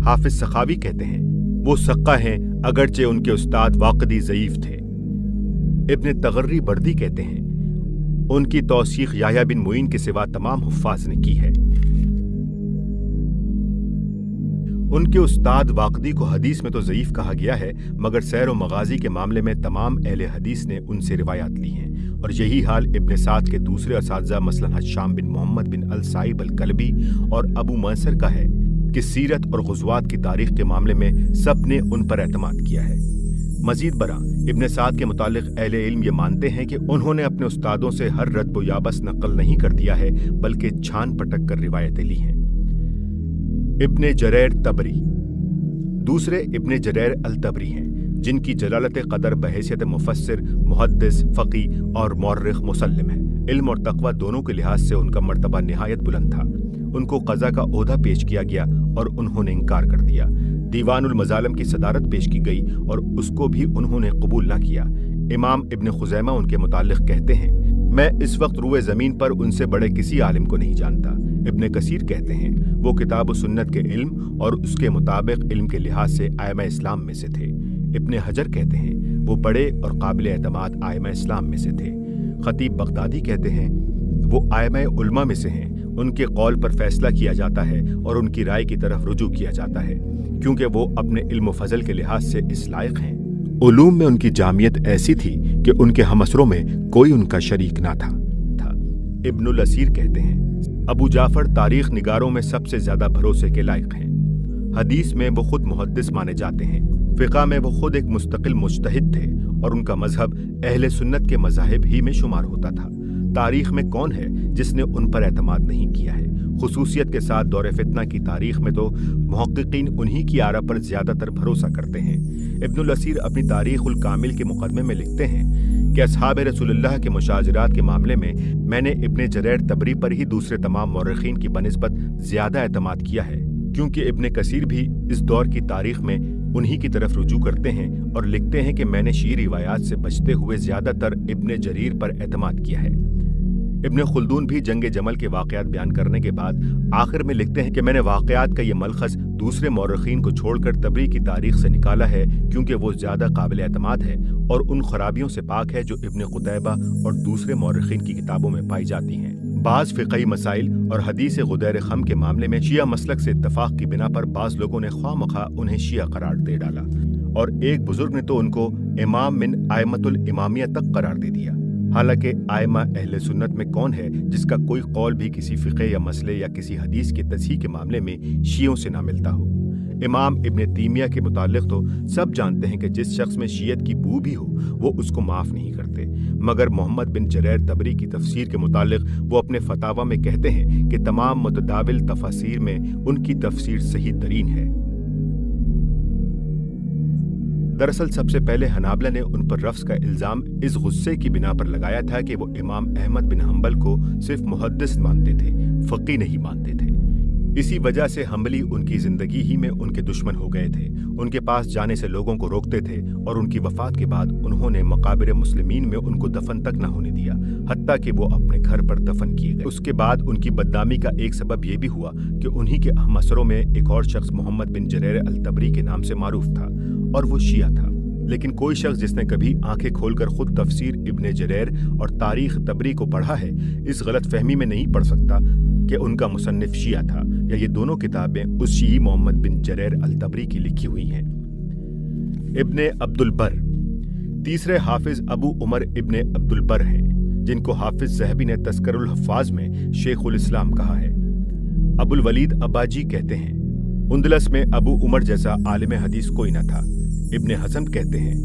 حافظ سخاوی کہتے ہیں وہ سقہ ہیں اگرچہ ان کے استاد واقدی ضعیف تھے۔ ابن تغری بردی کہتے ہیں ان کی توثیق یحییٰ بن معین کے سوا تمام حفاظ نے کی ہے۔ ان کے استاد واقدی کو حدیث میں تو ضعیف کہا گیا ہے، مگر سیر و مغازی کے معاملے میں تمام اہل حدیث نے ان سے روایات لی ہیں، اور یہی حال ابن سعد کے دوسرے اساتذہ مثلا حشام بن محمد بن السائب الکلبی اور ابو منصر کا ہے کہ سیرت اور غزوات کی تاریخ کے معاملے میں سب نے ان پر اعتماد کیا ہے۔ مزید برآں ابن سعد کے متعلق اہل علم یہ مانتے ہیں کہ انہوں نے اپنے استادوں سے ہر رد و یابس نقل نہیں کر دیا ہے، بلکہ چھان پٹک کر روایتیں لی ہیں۔ ابن جریر طبری دوسرے ابن جریر الطبری ہیں، جن کی جلالت قدر بحیثیت مفسر، محدث، فقیہ اور مورخ مسلم ہے۔ علم اور تقوی دونوں کے لحاظ سے ان کا مرتبہ نہایت بلند تھا۔ ان کو قضا کا عہدہ پیش کیا گیا اور انہوں نے انکار کر دیا۔ دیوان المظالم کی صدارت پیش کی گئی اور اس کو بھی انہوں نے قبول نہ کیا۔ इमाम इब्न खुज़ैमा उनके मुतालिक कहते हैं, मैं इस वक्त रुए ज़मीन पर उनसे बड़े किसी आलिम को नहीं जानता। इब्न कसीर कहते हैं, वो किताब सुन्नत के इल्म और उसके मुताबिक इल्म के लिहाज से आइमा इस्लाम में से थे। इब्न हजर कहते हैं, वो बड़े और काबिल एतमाद आइमा इस्लाम में से थे। खतीब बगदादी कहते हैं, वो आइमा उलमा में से हैं। उनके कौल पर फैसला किया जाता है और उनकी राय की तरफ रुजू किया जाता है, क्योंकि वो अपने इल्म फजल के लिहाज से इस लायक हैं। उलूम में उनकी जामियत ऐसी थी कि उनके हमअसरों में कोई उनका शरीक ना था। इब्नुल असीर कहते हैं, अबू जाफर तारीख निगारों में सबसे ज्यादा भरोसे के लायक हैं। हदीस में वो खुद मुहद्दिस माने जाते हैं। फिक़ा में वो खुद एक मुस्तकिल मुज्तहिद थे और उनका मजहब अहले सुन्नत के मज़ाहिब ही में शुमार होता था। तारीख में कौन है जिसने उन पर एतमाद नहीं किया है? खुसूसियत के साथ दौरे फितना की तारीख में तो मुहक्किकीन उन्हीं की आरा पर ज्यादातर भरोसा करते हैं। इब्नुल असीर अपनी तारीखुल कामिल के मुकदमे में लिखते हैं कि असहाब रसूलुल्लाह के मुशाजरात के मामले में मैंने इब्न जरीर तबरी पर ही दूसरे तमाम मौरखीन की बनिस्बत ज्यादा एतमाद किया है, क्योंकि इब्न कसीर भी इस दौर की तारीख में उन्हीं की तरफ रुजू करते हैं और लिखते हैं कि मैंने शी रिवायात से बचते हुए ज्यादातर इब्न जरीर पर एतमाद किया है। इब्न खुल्दून भी जंग जमल के वाक़यात बयान करने के बाद आखिर में लिखते हैं कि मैंने वाक़यात का ये मलखज़ दूसरे मौरखीन को छोड़कर तबरी की तारीख से निकाला है, क्योंकि वो ज़्यादा काबिल एतमाद है और उन खराबियों से पाक है जो इब्न कुतैबा और दूसरे मौरखीन की किताबों में पाई जाती हैं। बाज़ फ़िक़ही मसाइल और हदीस गुदैर खम के मामले में शिया मसलक से इत्तफ़ाक़ की बिना पर बाज़ लोगों ने ख्वामख्वा उन्हें शिया करार दे डाला और एक बुजुर्ग ने तो उनको इमाम मिन आइमतुल इमामिया तक करार दे दिया। हालांकि आइमा अहले सुन्नत में कौन है जिसका कोई कौल भी किसी फ़िक़े या मसले या किसी हदीस की तस्हीह के मामले में शियों से ना मिलता हो। इमाम इब्न तैमिया के मुतालिक तो सब जानते हैं कि जिस शख्स में शियत की बू भी हो वो उसको माफ़ नहीं करते, मगर मोहम्मद बिन जरीर तबरी की तफसीर के मुतालिक वो अपने फतावा में कहते हैं कि तमाम मुतदाविल तफासीर में उनकी तफसीर सही तरीन है। दरअसल सबसे पहले हनाबला ने उन पर रफ्स का इल्ज़ाम इस गुस्से की बिना पर लगाया था कि वो इमाम अहमद बिन हम्बल को सिर्फ मुहद्दिस मानते थे, फ़क़ीह नहीं मानते थे। इसी वजह से हम्बली उनकी ज़िंदगी ही में उनके दुश्मन हो गए थे। उनके पास जाने से लोगों को रोकते थे और उनकी वफ़ात के बाद उन्होंने मकाबिर मुस्लिमीन में उनको दफन तक न होने दिया, हत्ता कि वो अपने घर पर दफन किए गए। उसके बाद उनकी बदनामी का एक सबब यह भी हुआ कि उन्हीं के हमअसरों में एक और शख्स मोहम्मद बिन जरीर अल तबरी के नाम से मारूफ था और वो शिया था। लेकिन कोई शख्स जिसने कभी आंखें खोलकर खुद तफसीर इब्न जरीर और तारीख तबरी को पढ़ा है, इस गलत फहमी में नहीं पढ़ सकता कि उनका मुसन्निफ शिया था या ये दोनों किताबें उस शी मोहम्मद बिन जरीर अल तबरी की लिखी हुई हैं। इब्न अब्दुल बर तीसरे हाफिज अबू उमर इब्न अब्दुल बर हैं, जिनको हाफिज ज़हबी ने तस्करुल हफ़ाज़ में शेखुल इस्लाम कहा है। अबुल वलीद अब्बाजी कहते हैं, उंदलस में अबू उमर जैसा आलिम हदीस कोई न था। इब्न हसन कहते हैं,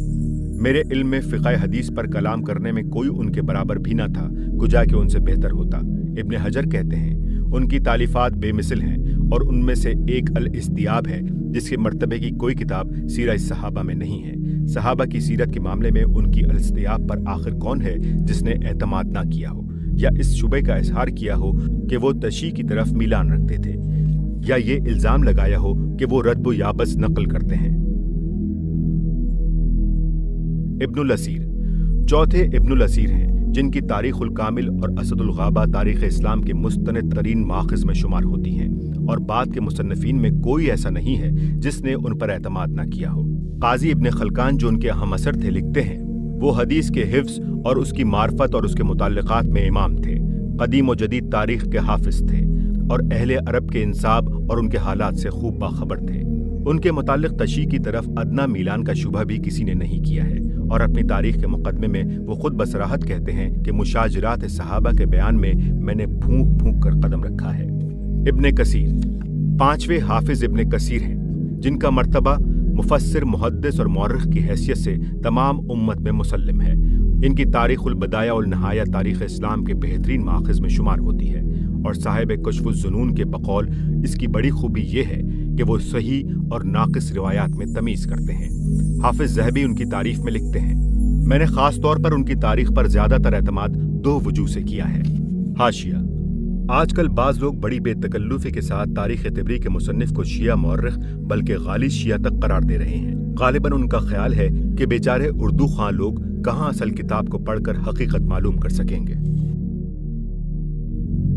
मेरे इल्म में फ़िक़ह हदीस पर कलाम करने में कोई उनके बराबर भी न था, गुजा के उनसे बेहतर होता। इब्न हजर कहते हैं, उनकी तालीफ़ात बेमिसल हैं और उनमें से एक अल इस्तियाब है, जिसके मर्तबे की कोई किताब सीरा सहाबा में नहीं है। सहाबा की सीरत के मामले में उनकी अल इस्तियाब पर आखिर कौन है जिसने एतमाद ना किया हो या इस शुबे का इजहार किया हो कि वो तशी की तरफ मिलान रखते थे, या ये इल्ज़ाम लगाया हो कि वो रद्ब याबस नकल करते हैं। इब्नुल असीर चौथे इब्नुल असीर हैं, जिनकी तारीखुल कामिल और असदुल गाबा तारीख़ इस्लाम के मुस्तनद तरीन माखज़ में शुमार होती हैं और बाद के मुसन्निफीन में कोई ऐसा नहीं है जिसने उन पर एतमाद न किया हो। काजी इब्न खलकान जो उनके हमअसर थे लिखते हैं, वो हदीस के हिफ्ज़ और उसकी मार्फत और उसके मुताल्लिक़ात में इमाम थे, कदीम व जदीद तारीख़ के हाफिज थे और अहले अरब के इंसाब और उनके हालात से खूब बाखबर थे। उनके मुताल्लिक़ तशी की तरफ अदना मीलान का शुबा भी किसी ने नहीं किया है और अपनी तारीख के मुकदमे में वो खुद बसराहत कहते हैं कि मुशाजरात सहाबा के बयान में मैंने फूंक फूंक कर कदम रखा है। इब्न कसीर पांचवें हाफिज इब्न कसीर हैं, जिनका मर्तबा मुफस्सिर, मुहद्दिस और मौरख की हैसियत से तमाम उम्मत में मुसल्लम है। इनकी तारीखुल बदाया और नहाया तारीख़ इस्लाम के बेहतरीन माखज़ में शुमार होती है और साहिब कश्फुज़ जुनून के बकौल इसकी बड़ी खूबी ये है कि वो सही और नाक़िस रिवायात में तमीज़ करते हैं। हाफिज ज़हबी उनकी तारीफ़ में लिखते हैं, मैंने ख़ास तौर पर उनकी तारीख़ पर ज़्यादातर एतमाद दो वजूह से किया है। हाशिया آج کل بعض لوگ بڑی بے تکلفی کے ساتھ تاریخ طبری کے مصنف کو شیعہ مورخ بلکہ غالب شیعہ تک قرار دے رہے ہیں۔ غالباً ان کا خیال ہے کہ بیچارے اردو خواں لوگ کہاں اصل کتاب کو پڑھ کر حقیقت معلوم کر سکیں گے۔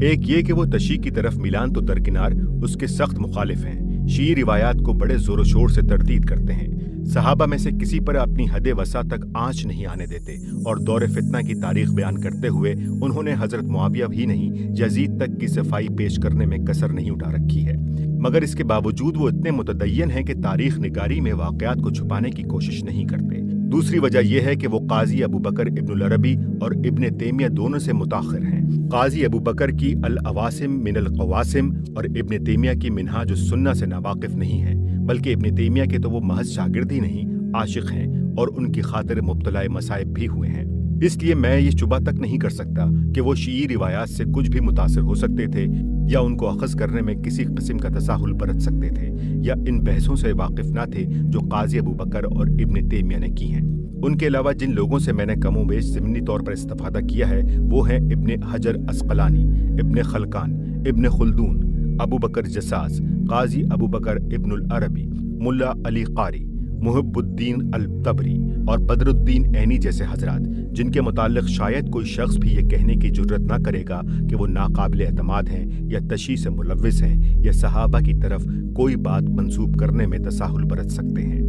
ایک یہ کہ وہ تشیع کی طرف میلان تو درکنار اس کے سخت مخالف ہیں، شیعی روایات کو بڑے زور و شور سے تردید کرتے ہیں، صحابہ میں سے کسی پر اپنی حد وسع تک آنچ نہیں آنے دیتے، اور دور فتنہ کی تاریخ بیان کرتے ہوئے انہوں نے حضرت معاویہ بھی نہیں یزید تک کی صفائی پیش کرنے میں کسر نہیں اٹھا رکھی ہے۔ مگر اس کے باوجود وہ اتنے متدین ہیں کہ تاریخ نگاری میں واقعات کو چھپانے کی کوشش نہیں کرتے۔ دوسری وجہ یہ ہے کہ وہ قاضی ابوبکر ابن العربی اور ابن تیمیہ دونوں سے متاخر ہیں۔ قاضی ابوبکر کی العواصم من القواسم اور ابن تیمیہ کی منہاج السنہ سے ناواقف نہیں ہیں، بلکہ ابن تیمیہ کے تو وہ محض شاگرد ہی نہیں، عاشق ہیں، اور ان کی خاطر مبتلا مصائب بھی ہوئے ہیں۔ اس لیے میں یہ شبہ تک نہیں کر سکتا کہ وہ شیعی روایات سے کچھ بھی متاثر ہو سکتے تھے، یا ان کو اخذ کرنے میں کسی قسم کا تساہل برت سکتے تھے، یا ان بحثوں سے واقف نہ تھے جو قاضی ابوبکر اور ابن تیمیہ نے کی ہیں۔ ان کے علاوہ جن لوگوں سے میں نے کم و بیش ضمنی طور پر استفادہ کیا ہے وہ ہیں ابن حجر عسقلانی، ابن خلقان، ابن خلدون، ابوبکر جساس، قاضی ابوبکر ابن العربی، ملا علی قاری، محب الدین الطبری اور بدر الدین عینی جیسے حضرات، جن کے متعلق شاید کوئی شخص بھی یہ کہنے کی جرت نہ کرے گا کہ وہ ناقابل اعتماد ہیں یا تشیع سے ملوث ہیں یا صحابہ کی طرف کوئی بات منسوب کرنے میں تساہل برت سکتے ہیں،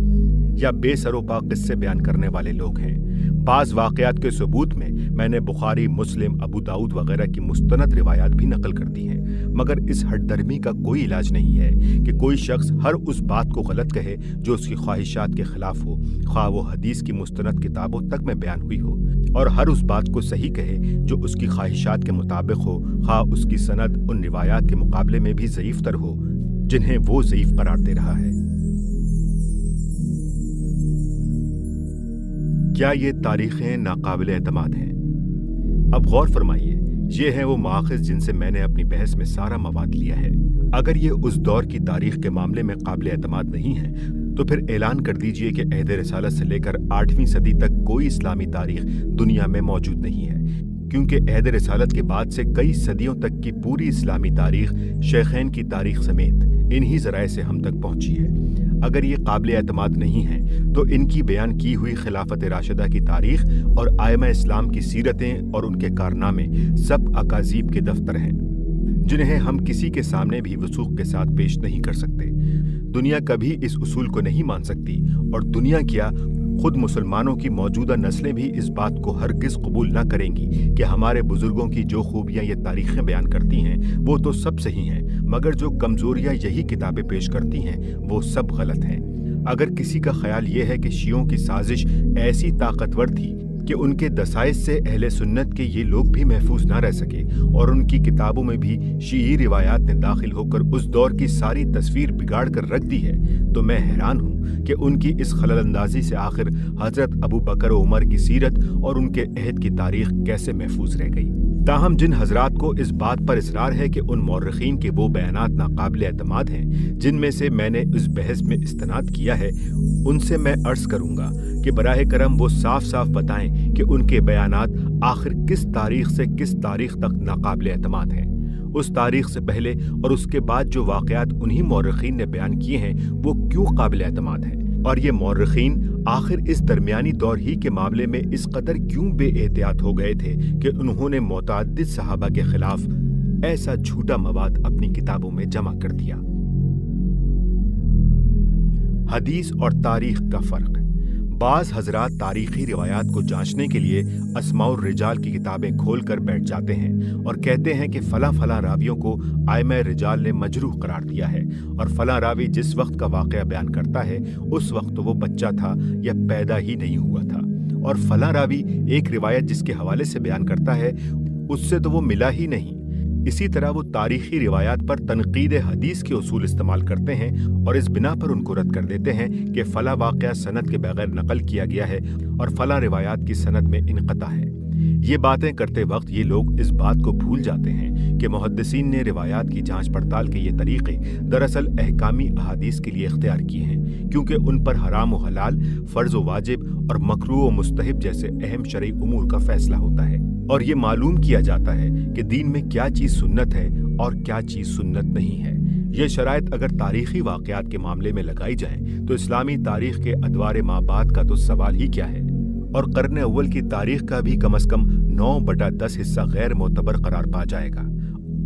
یا بے سر و پا قصے بیان کرنے والے لوگ ہیں۔ بعض واقعات کے ثبوت میں نے بخاری، مسلم، ابو داؤد وغیرہ کی مستند روایات بھی نقل کر دی ہیں، مگر اس ہٹ درمی کا کوئی علاج نہیں ہے کہ کوئی شخص ہر اس بات کو غلط کہے جو اس کی خواہشات کے خلاف ہو، خواہ وہ حدیث کی مستند کتابوں تک میں بیان ہوئی ہو، اور ہر اس بات کو صحیح کہے جو اس کی خواہشات کے مطابق ہو، خواہ اس کی سند ان روایات کے مقابلے میں بھی ضعیف تر ہو جنہیں وہ ضعیف قرار دے رہا ہے۔ کیا یہ تاریخیں ناقابل اعتماد ہیں؟ اب غور فرمائیے، یہ ہیں وہ مآخذ جن سے میں نے اپنی بحث میں سارا مواد لیا ہے۔ اگر یہ اس دور کی تاریخ کے معاملے میں قابل اعتماد نہیں ہے تو پھر اعلان کر دیجئے کہ عہد رسالت سے لے کر 8ویں صدی تک کوئی اسلامی تاریخ دنیا میں موجود نہیں ہے، کیونکہ عہد رسالت کے بعد سے کئی صدیوں تک کی پوری اسلامی تاریخ شیخین کی تاریخ سمیت انہی ذرائع سے ہم تک پہنچی ہے۔ اگر یہ قابل اعتماد نہیں ہے تو ان کی بیان کی ہوئی خلافت راشدہ کی تاریخ اور ائمہ اسلام کی سیرتیں اور ان کے کارنامے سب اکاذیب کے دفتر ہیں، جنہیں ہم کسی کے سامنے بھی وثوق کے ساتھ پیش نہیں کر سکتے۔ دنیا کبھی اس اصول کو نہیں مان سکتی، اور دنیا کیا خود مسلمانوں کی موجودہ نسلیں بھی اس بات کو ہرگز قبول نہ کریں گی کہ ہمارے بزرگوں کی جو خوبیاں یہ تاریخیں بیان کرتی ہیں وہ تو سب صحیح ہیں، مگر جو کمزوریاں یہی کتابیں پیش کرتی ہیں وہ سب غلط ہیں۔ اگر کسی کا خیال یہ ہے کہ شیعوں کی سازش ایسی طاقتور تھی کہ ان کے دسائس سے اہل سنت کے یہ لوگ بھی محفوظ نہ رہ سکے، اور ان کی کتابوں میں بھی شیعی روایات نے داخل ہو کر اس دور کی ساری تصویر بگاڑ کر رکھ دی ہے، تو میں حیران ہوں کہ ان کی اس خلل اندازی سے آخر حضرت ابو بکر و عمر کی سیرت اور ان کے عہد کی تاریخ کیسے محفوظ رہ گئی۔ تاہم جن حضرات کو اس بات پر اصرار ہے کہ ان مورخین کے وہ بیانات ناقابل اعتماد ہیں جن میں سے میں نے اس بحث میں استناد کیا ہے، ان سے میں عرض کروں گا کہ براہ کرم وہ صاف صاف بتائیں کہ ان کے بیانات آخر کس تاریخ سے کس تاریخ تک ناقابل اعتماد ہیں۔ اس تاریخ سے پہلے اور اس کے بعد جو واقعات انہی مورخین نے بیان کیے ہیں وہ کیوں قابل اعتماد ہیں، اور یہ مورخین آخر اس درمیانی دور ہی کے معاملے میں اس قدر کیوں بے احتیاط ہو گئے تھے کہ انہوں نے متعدد صحابہ کے خلاف ایسا جھوٹا مواد اپنی کتابوں میں جمع کر دیا۔ حدیث اور تاریخ کا فرق۔ بعض حضرات تاریخی روایات کو جانچنے کے لیے اسماء الرجال کی کتابیں کھول کر بیٹھ جاتے ہیں اور کہتے ہیں کہ فلاں فلاں راویوں کو ائمہ رجال نے مجروح قرار دیا ہے، اور فلاں راوی جس وقت کا واقعہ بیان کرتا ہے اس وقت تو وہ بچہ تھا یا پیدا ہی نہیں ہوا تھا، اور فلاں راوی ایک روایت جس کے حوالے سے بیان کرتا ہے اس سے تو وہ ملا ہی نہیں۔ اسی طرح وہ تاریخی روایات پر تنقید حدیث کے اصول استعمال کرتے ہیں اور اس بنا پر ان کو رد کر دیتے ہیں کہ فلاں واقعہ سند کے بغیر نقل کیا گیا ہے اور فلاں روایات کی سند میں انقطاع ہے۔ یہ باتیں کرتے وقت یہ لوگ اس بات کو بھول جاتے ہیں کہ محدثین نے روایات کی جانچ پڑتال کے یہ طریقے دراصل احکامی احادیث کے لیے اختیار کیے ہیں، کیونکہ ان پر حرام و حلال، فرض و واجب اور مکروہ و مستحب جیسے اہم شرعی امور کا فیصلہ ہوتا ہے۔ और ये मालूम किया जाता है कि दीन में क्या चीज़ सुन्नत है और क्या चीज़ सुन्नत नहीं है। ये शराइत अगर तारीखी वाक़यात के मामले में लगाई जाएं तो इस्लामी तारीख के अदवार माबाद का तो सवाल ही क्या है, और कर्न अव्वल की तारीख का भी कम से कम 9/10 हिस्सा गैर मोतबर करार पा जाएगा।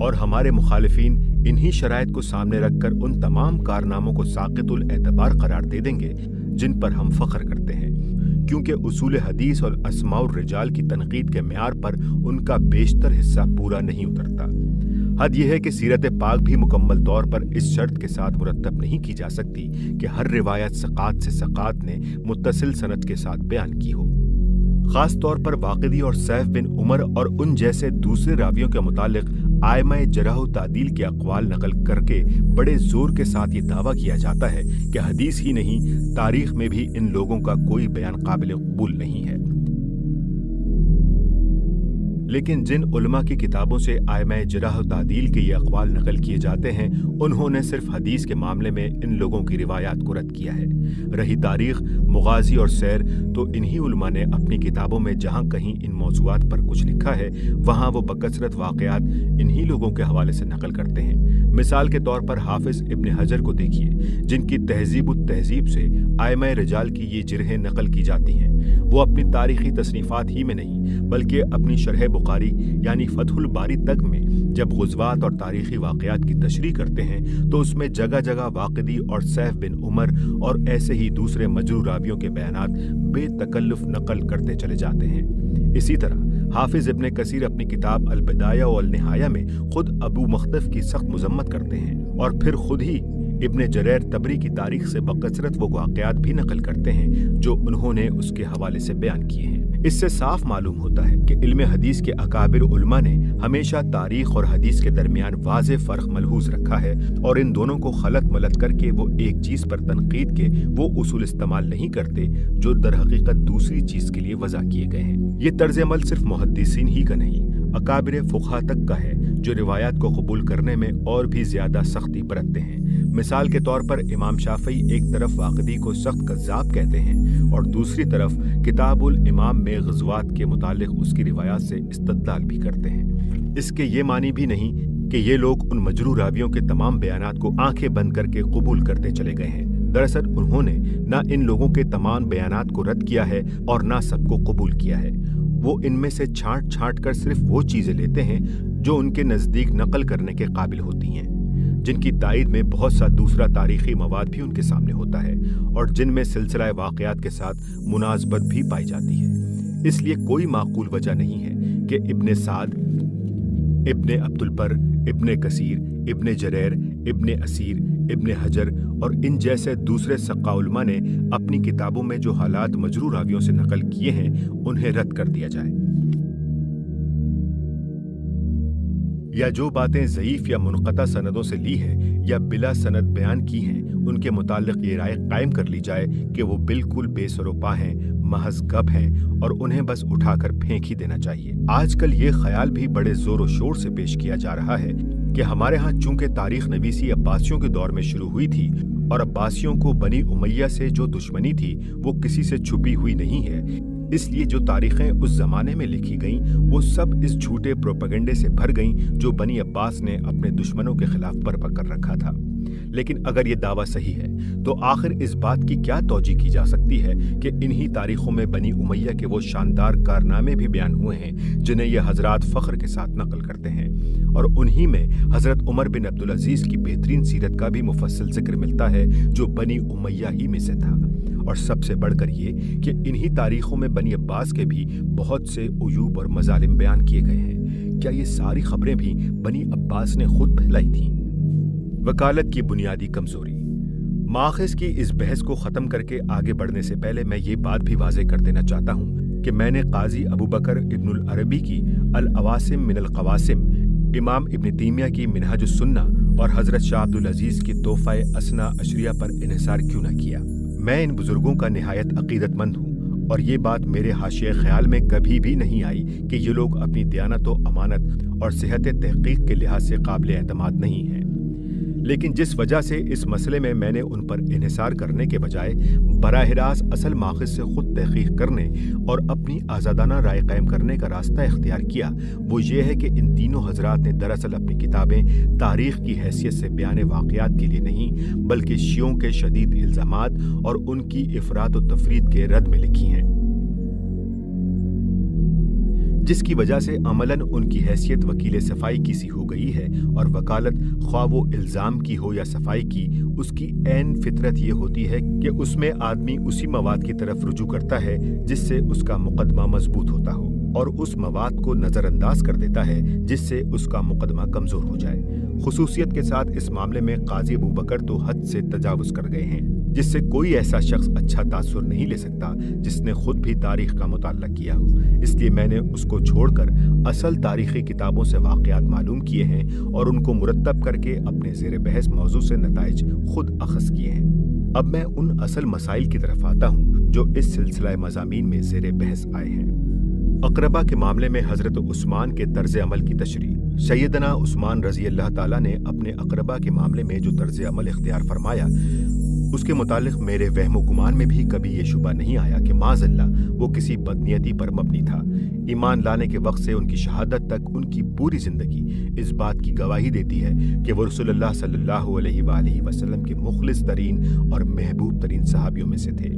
और हमारे मुखालिफिन इन्हीं शराइत को सामने रखकर उन तमाम कारनामों को साक़ितुल एतबार करार दे देंगे जिन पर हम फ़ख्र करते हैं, क्योंकि उसूल हदीस और अस्माउर रिजाल की तनकीद के म्यार पर उनका बेशतर हिस्सा पूरा नहीं उतरता। हद यह है कि सीरत पाक भी मुकम्मल तौर पर इस शर्त के साथ मुरतब नहीं की जा सकती कि हर रिवायत सक़ात से सक़ात ने मुत्तसिल सनद के साथ बयान की हो। ख़ास तौर पर वाक़िदी और सैफ बिन उमर और उन जैसे दूसरे रावियों के मुतालिक आइमाए जरह व तादील के अक़वाल नकल करके बड़े ज़ोर के साथ ये दावा किया जाता है कि हदीस ही नहीं, तारीख़ में भी इन लोगों का कोई बयान काबिल कबूल नहीं है। लेकिन जिन उलमा की किताबों से आइमाए जरह व तादील के ये अक़वाल नकल किए जाते हैं, उन्होंने सिर्फ हदीस के मामले में इन लोगों की रिवायात को रद्द किया है। रही तारीख़, मुगाज़ी और सैर, तो इन्हीं उलमा ने अपनी किताबों में जहाँ कहीं इन मौज़ूआत पर कुछ लिखा है वहाँ वो बकसरत वाक़यात इन्हीं लोगों के हवाले से नकल करते हैं। मिसाल के तौर पर हाफिज़ इब्न हजर को देखिए, जिनकी तहज़ीब से आइमाए रिजाल की ये जिरहें नकल की जाती हैं। वो अपनी तारीख़ी तसनीफ़ात ही में नहीं बल्कि अपनी शरह बुखारी यानी फतहुल बारी तक में जब गुज़वात और तारीख़ी वाक़यात की तशरीह करते हैं तो उसमें जगह जगह वाक़िदी और सैफ बिन उमर और ऐसे ही दूसरे मजरूर रावियों के बयानात बेतकल्लुफ़ नकल करते चले जाते हैं। इसी तरह हाफिज़ इब्न कसीर अपनी किताब अल बिदाया व अल निहाया में खुद अबू मख्तफ की सख्त मज़म्मत करते हैं और फिर खुद ही इब्न जरैर तबरी की तारीख से बकसरत वो वाक़यात भी नकल करते हैं जो उन्होंने उसके हवाले से बयान किए हैं। इससे साफ मालूम होता है कि इल्म हदीस के अकाबिर उलमा ने हमेशा तारीख और हदीस के दरमियान वाज़े फ़र्क मलहूज़ रखा है और इन दोनों को खलत मलत करके वो एक चीज़ पर तनकीद के वो उसूल इस्तेमाल नहीं करते जो दर हकीकत दूसरी चीज़ के लिए वज़ा किए गए हैं। ये तर्ज अमल सिर्फ मुहद्दिसीन ही का नहीं, अकाबिर फ़ुक़हा तक का है जो रिवायात को कबूल करने में और भी ज़्यादा सख्ती बरतते हैं। मिसाल के तौर पर इमाम शाफ़ी एक तरफ वाक़िदी को सख्त कज़्ज़ाब कहते हैं और दूसरी तरफ किताबुल इमाम में ग़ज़वात के मुतालिक उसकी रिवायात से इस्तदलाल भी करते हैं। इसके ये मानी भी नहीं कि ये लोग उन मजरूर रावियों के तमाम बयानात को आंखें बंद करके कबूल करते चले गए हैं। दरअसल उन्होंने न इन लोगों के तमाम बयानात को रद्द किया है और न सबको कबूल किया है। वो इनमें से छांट कर सिर्फ वो चीज़ें लेते हैं जो उनके नज़दीक नकल करने के काबिल होती हैं, जिनकी तायद में बहुत सा दूसरा तारीख़ी मवाद भी उनके सामने होता है और जिनमें सिलसिला वाक़यात के साथ मुनासबत भी पाई जाती है। इसलिए कोई माकूल वजह नहीं है कि इब्न साद, इब्न अब्दुल बर, इब्न कसीर, इब्न जरैर, इब्न असीर, इब्न हजर और इन जैसे दूसरे सक़्क़ा उलमा ने अपनी किताबों में जो हालात मजरूर रावियों से नकल किए हैं उन्हें रद्द कर दिया जाए, या जो बातें ज़ईफ़ या मुनक़ता सनदों से ली हैं या बिला सनद बयान की हैं उनके मुतालिक ये राय कायम कर ली जाए कि वो बिल्कुल बेसरोपा हैं, महज गप हैं और उन्हें बस उठाकर फेंक ही देना चाहिए। आजकल ये ख्याल भी बड़े ज़ोर व शोर से पेश किया जा रहा है कि हमारे यहाँ चूंकि तारीख़ नवीसी अब्बासियों के दौर में शुरू हुई थी और अब्बासियों को बनी उमैया से जो दुश्मनी थी वो किसी से छुपी हुई नहीं है, इसलिए जो तारीखें उस जमाने में लिखी गईं वो सब इस झूठे प्रोपेगेंडे से भर गईं जो बनी अब्बास ने अपने दुश्मनों के खिलाफ बर्पा कर रखा था। लेकिन अगर ये दावा सही है तो आखिर इस बात की क्या तौजीह की जा सकती है कि इन्हीं तारीखों में बनी उमैया के वो शानदार कारनामे भी बयान हुए हैं जिन्हें ये हजरात फ़ख्र के साथ नकल करते हैं, और उन्हीं में हज़रत उमर बिन अब्दुल अजीज़ की बेहतरीन सीरत का भी मुफस्सल जिक्र मिलता है जो बनी उमैया ही में से था। और सबसे बढ़कर ये कि इन्हीं तारीखों में बनी अब्बास के भी बहुत से उयूब और मजालिम बयान किए गए हैं। क्या ये सारी खबरें भी बनी अब्बास ने खुद फैलाई थीं? वकालत की बुनियादी कमजोरी। माखिज़ की इस बहस को ख़त्म करके आगे बढ़ने से पहले मैं ये बात भी वाज़ेह कर देना चाहता हूँ कि मैंने काजी अबू बकर इब्नुल अरबी की अल अवासिम मिनल क़वासिम, इमाम इब्न तैमिया की मिनहाजुस सुन्ना और हज़रत शाह अब्दुल अजीज़ की तोहफ़ा असना अशरिया पर इन्हिसार क्यों न किया। मैं इन बुजुर्गों का निहायत अक़ीदतमंद हूँ और ये बात मेरे हाशिए ख्याल में कभी भी नहीं आई कि ये लोग अपनी दयानत व अमानत और सेहत तहक़ीक़ के लिहाज से काबिल एतमाद नहीं हैं। लेकिन जिस वजह से इस मसले में मैंने उन पर इन्हिसार करने के बजाय बराह रास्त असल माखिज से खुद तहकीक करने और अपनी आज़ादाना राय कायम करने का रास्ता इख्तियार किया, वो ये है कि इन तीनों हजरात ने दरअसल अपनी किताबें तारीख की हैसियत से बयान वाक़यात के लिए नहीं, बल्कि शियों के शदीद इल्ज़ामात और उनकी इफ़रात व तफरीद के रद्द में लिखी हैं, जिसकी वजह से अमलन उनकी हैसियत वकील सफाई की सी हो गई है। और वकालत ख्वाह वो इल्ज़ाम की हो या सफाई की, उसकी ऐन फितरत ये होती है कि उसमें आदमी उसी मवाद की तरफ रुजू करता है जिससे उसका मुकदमा मजबूत होता हो, और उस मवाद को नज़रअंदाज कर देता है जिससे उसका मुकदमा कमज़ोर हो जाए। खुसूसियत के साथ इस मामले में काजी अबू बकर तो हद से तजावुज़ कर गए हैं, जिससे कोई ऐसा शख्स अच्छा तासुर नहीं ले सकता जिसने खुद भी तारीख का मुताला किया हो। इसलिए मैंने उसको छोड़कर असल तारीखी किताबों से वाक़यात मालूम किए हैं और उनको मुरतब करके अपने ज़ेर बहस मौजू से नताइज खुद अखज़ किए हैं। अब मैं उन असल मसाइल की तरफ आता हूँ जो इस सिलसिला मज़ामीन में ज़ेर बहस आए हैं। अक़रबा के मामले में हज़रत उस्मान के तर्ज़ अमल की तशरीह। सैयदना उस्मान रज़ी अल्लाह ताला ने अपने अक़रबा के मामले में जो तर्ज़ अमल इख्तियार फरमाया, उसके मुतालिक मेरे वहम गुमान में भी कभी ये शुबा नहीं आया कि माज़अल्लाह वो किसी बदनीयती पर मबनी था। ईमान लाने के वक्त से उनकी शहादत तक उनकी पूरी ज़िंदगी इस बात की गवाही देती है कि वो रसूलुल्लाह सल्लल्लाहु अलैहि वसल्लम के मुखलिस तरीन और महबूब तरीन सहाबियों में से थे।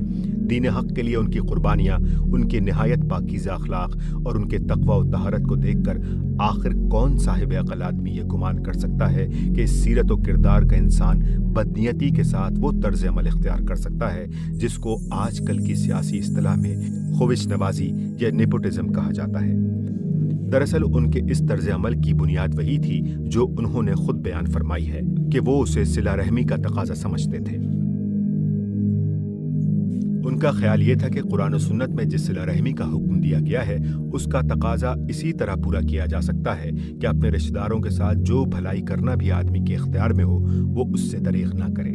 दीन हक़ के लिए उनकी कुर्बानियाँ, उनके निहायत पाकीज़ा अखलाक और उनके तक़वा और तहारत को देखकर आखिर कौन साहिब अक़ल आदमी ये गुमान कर सकता है कि इस सीरत और किरदार का इंसान बदनीयती के साथ वो तर्ज़ अमल इख्तियार कर सकता है जिसको आजकल की सियासी इस्तिलाह में ख़ुविश नवाजी या नेपोटिज़म कहा जाता है। दरअसल उनके इस तर्ज़ अमल की बुनियाद वही थी जो उन्होंने खुद बयान फरमाई है कि वो उसे सिला रहमी का तकाजा समझते थे। उनका ख्याल ये था कि कुरान और सुन्नत में जिस सिला रहमी का हुक्म दिया गया है उसका तकाजा इसी तरह पूरा किया जा सकता है कि अपने रिश्तेदारों के साथ जो भलाई करना भी आदमी के इख्तियार में हो वो उससे दरीग़ ना करे।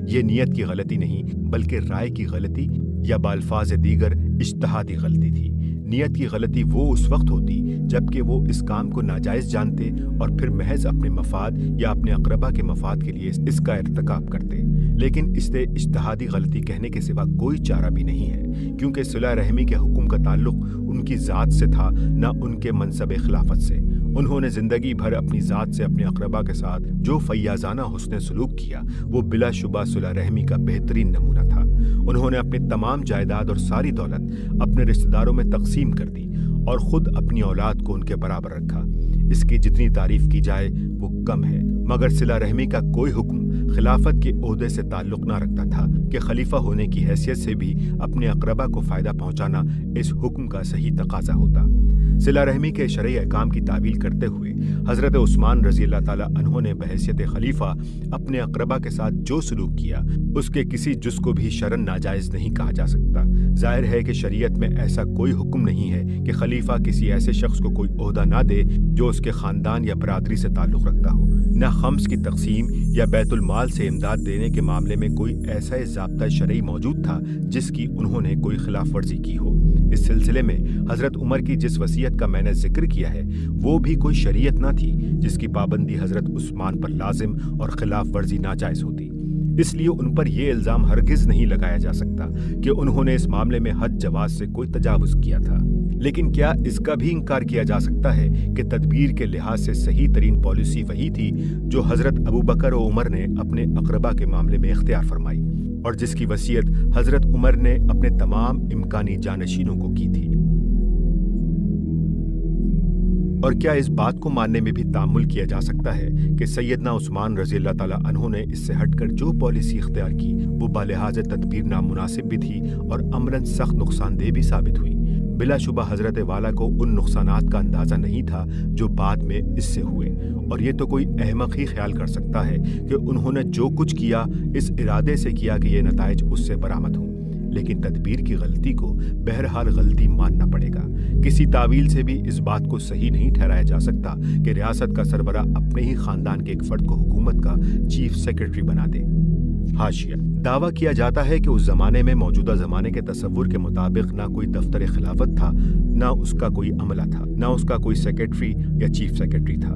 ये नीयत की गलती नहीं बल्कि राय की गलती या बाल्फाज दीगर इज्तिहादी गलती थी। नीयत की गलती वो उस वक्त होती जबकि वो इस काम को नाजायज़ जानते और फिर महज अपने मफाद या अपने अक़रबा के मफाद के लिए इसका इर्तिकाब करते। लेकिन इससे इज्तिहादी गलती कहने के सिवा कोई चारा भी नहीं है, क्योंकि सिला रहमी के हुक्म का ताल्लुक उनकी ज़ात से था, न उनके मनसब खिलाफत से। उन्होंने ज़िंदगी भर अपनी ज़ात से अपने अक़रबा के साथ जो फैयाज़ाना हुस्न सलूक किया वो बिलाशुबा सिला रहमी का बेहतरीन नमूना था। उन्होंने अपनी तमाम जायदाद और सारी दौलत अपने रिश्तेदारों में तकसीम कर दी और ख़ुद अपनी औलाद को उनके बराबर रखा। इसकी जितनी तारीफ़ की जाए वो कम है, मगर सिला रहमी का कोई हुक्म खिलाफत के ओहदे से ताल्लुक़ ना रखता था कि खलीफा होने की हैसियत से भी अपने अक़रबा को फ़ायदा पहुँचाना इस हुक्म का सही तकाज़ा होता। सिला रहमी के शरई अहकाम की तावील करते हुए हज़रत उस्मान रज़ी अल्लाह ताला अन्हु ने बहैसियत खलीफा अपने अक़रबा के साथ जो सलूक किया उसके किसी जुज़ को भी शरन नाजायज़ नहीं कहा जा सकता। ज़ाहिर है कि शरीयत में ऐसा कोई हुक्म नहीं है कि खलीफा किसी ऐसे शख्स को कोई ओहदा ना दे जो उसके ख़ानदान या बरादरी से ताल्लुक़ रखता हो। न खम्स की तकसीम या बैतुल माल से इमदाद देने के मामले में कोई ऐसा ज़ाब्ता शरई मौजूद था जिसकी उन्होंने कोई खिलाफ वर्जी की हो। इस सिलसिले में हज़रत उमर की जिस वसीयत का मैंने जिक्र किया है वो भी कोई शरीयत ना थी जिसकी पाबंदी हज़रत उस्मान पर लाजिम और खिलाफ वर्जी नाजायज़ होती। इसलिए उन पर यह इल्ज़ाम हरगिज़ नहीं लगाया जा सकता कि उन्होंने इस मामले में हद जवाज़ से कोई तजावुज़ किया था। लेकिन क्या इसका भी इनकार किया जा सकता है कि तदबीर के लिहाज से सही तरीन पॉलिसी वही थी जो हज़रत अबू बकर और उमर ने अपने अक़रबा के मामले में इख्तियार फरमाई और जिसकी वसीयत हज़रत उमर ने अपने तमाम इम्कानी जानशीनों को की थी। और क्या इस बात को मानने में भी तामुल किया जा सकता है कि सैयदना उस्मान रज़ी अल्लाह ताला अन्हु ने इससे हटकर जो पॉलिसी इख्तियार की वो बालिहाज़ तदबीर नामुनासिब भी थी और अमरन सख्त नुकसानदेह भी साबित हुई। बिलाशुबा हज़रत वाला को उन नुकसानात का अंदाज़ा नहीं था जो बाद में इससे हुए, और ये तो कोई अहमक ही ख्याल कर सकता है कि उन्होंने जो कुछ किया इस इरादे से किया कि ये नताइज उससे बरामद हों। लेकिन तदबीर की गलती को बहरहाल गलती मानना पड़ेगा। किसी तावील से भी इस बात को सही नहीं ठहराया जा सकता कि रियासत का सरबरा अपने ही खानदान के एक फर्द को हुकूमत का चीफ सेक्रेटरी बना दे। हाशिया दावा किया जाता है कि उस जमाने में मौजूदा जमाने के तसव्वुर के मुताबिक ना कोई दफ्तर खिलाफत था, ना उसका कोई अमला था, ना उसका कोई सेक्रेटरी या चीफ सेक्रेटरी था।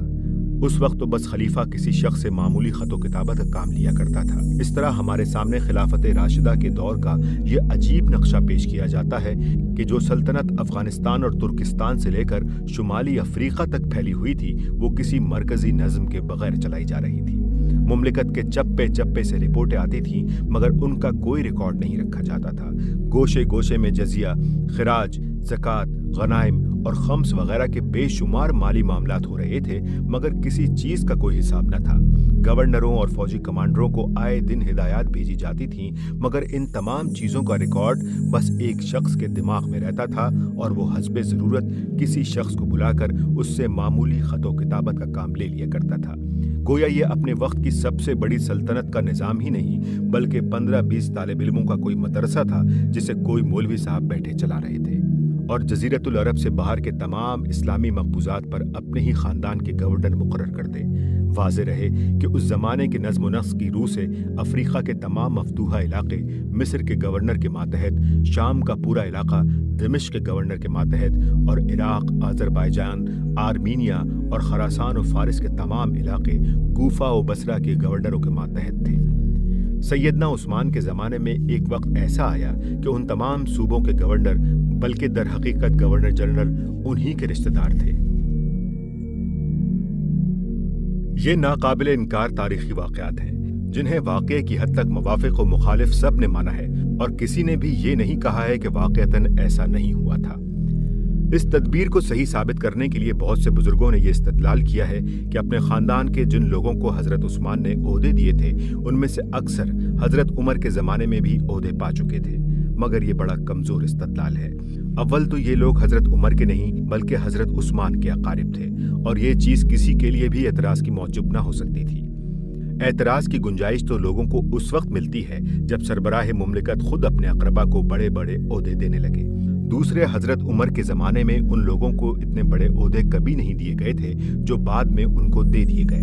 उस वक्त तो बस खलीफा किसी शख्स से मामूली खत व किताबत का काम लिया करता था। इस तरह हमारे सामने खिलाफत राशिदा के दौर का ये अजीब नक्शा पेश किया जाता है कि जो सल्तनत अफगानिस्तान और तुर्किस्तान से लेकर शुमाली अफ्रीका तक फैली हुई थी, वो किसी मरकजी नज़्म के बगैर चलाई जा रही थी। मुमलिकत के चप्पे चप्पे से रिपोर्टें आती थीं, मगर उनका कोई रिकॉर्ड नहीं रखा जाता था। गोशे गोशे में जजिया, खिराज, ज़कात, गनाइम और खम्स वगैरह के बेशुमार माली मामलात हो रहे थे, मगर किसी चीज़ का कोई हिसाब न था। गवर्नरों और फौजी कमांडरों को आए दिन हिदायत भेजी जाती थीं, मगर इन तमाम चीज़ों का रिकॉर्ड बस एक शख्स के दिमाग में रहता था और वो हस्बे ज़रूरत किसी शख्स को बुलाकर उससे मामूली खतो किताबत का काम ले लिया करता था। गोया ये अपने वक्त की सबसे बड़ी सल्तनत का निज़ाम ही नहीं, बल्कि 15-20 तालिब इल्मों का कोई मदरसा था जिसे कोई मौलवी साहब बैठे चला रहे थे, और जजीरतुल अरब से बाहर के तमाम इस्लामी मकबूजात पर अपने ही ख़ानदान के गवर्नर मुकर्रर कर दे। वाज़े रहे कि उस ज़माने के नज़्म नस्क़ की रूह से अफ्रीका के तमाम मफतूहा इलाके मिस्र के गवर्नर के मातहत, शाम का पूरा इलाका दमिश्क के गवर्नर के मातहत, और इराक़, आज़रबाईजान, आर्मीनिया और खरासान और फारिस के तमाम इलाके कूफा और बसरा के गवर्नरों के मातहत थे। सैयदना उस्मान के ज़माने में एक वक्त ऐसा आया कि उन तमाम सूबों के गवर्नर, बल्कि दर हकीकत गवर्नर जनरल उन्हीं के रिश्तेदार थे। ये नाकाबिल इनकार तारीखी वाक़यात हैं, जिन्हें वाक़े की हद तक मुवाफ़िक़ और मुखालिफ सब ने माना है, और किसी ने भी ये नहीं कहा है कि वाक़अतन ऐसा नहीं हुआ था। इस तदबीर को सही साबित करने के लिए बहुत से बुजुर्गों ने यह इस्तदलाल किया है कि अपने ख़ानदान के जिन लोगों को हज़रत उस्मान ने ओहदे दिए थे, उनमें से अक्सर हज़रत उमर के ज़माने में भी ओहदे पा चुके थे, मगर ये बड़ा कमज़ोर इस्तदलाल है। अव्वल तो ये लोग हज़रत उमर के नहीं, बल्कि हज़रत उस्मान के अकारिब थे, और ये चीज़ किसी के लिए भी एतराज़ की मौजूब न हो सकती थी। एतराज़ की गुंजाइश तो लोगों को उस वक्त मिलती है जब सरबराह मुमलिकत खुद अपने अक़रबा को बड़े बड़े ओहदे देने लगे। दूसरे हज़रत उमर के ज़माने में उन लोगों को इतने बड़े ओहदे कभी नहीं दिए गए थे जो बाद में उनको दे दिए गए।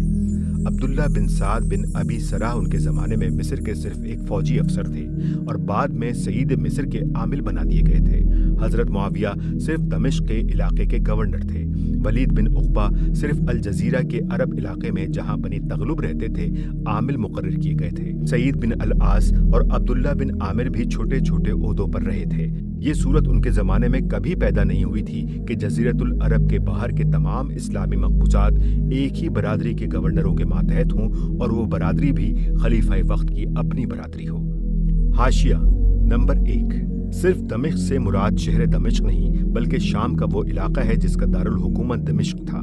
अब्दुल्ला बिन साद बिन अबी सराह उनके ज़माने में मिस्र के सिर्फ एक फ़ौजी अफसर थे और बाद में सईद मिस्र के आमिल बना दिए गए थे। हज़रत मुआविया सिर्फ दमिश्क के इलाके के गवर्नर थे। वलीद बिन उक़बा सिर्फ अल जज़ीरा के अरब इलाके में जहां बनी तगलुब रहते थे आमिल मुकर्रर किए गए थे। सईद बिन अल आस और अब्दुल्ला बिन आमिर भी छोटे छोटे ओहदों पर रहे थे। ये सूरत उनके ज़माने में कभी पैदा नहीं हुई थी कि जज़ीरतुल अरब के बाहर के तमाम इस्लामी मकबूजात एक ही बरादरी के गवर्नरों के मातहत हों और वो बरादरी भी खलीफा वक्त की अपनी बरादरी हो। हाशिया नंबर 1, सिर्फ दमिश्क से मुराद शहर दमिश्क नहीं, बल्कि शाम का वो इलाका है जिसका दारुल हुकूमत दमिश्क था।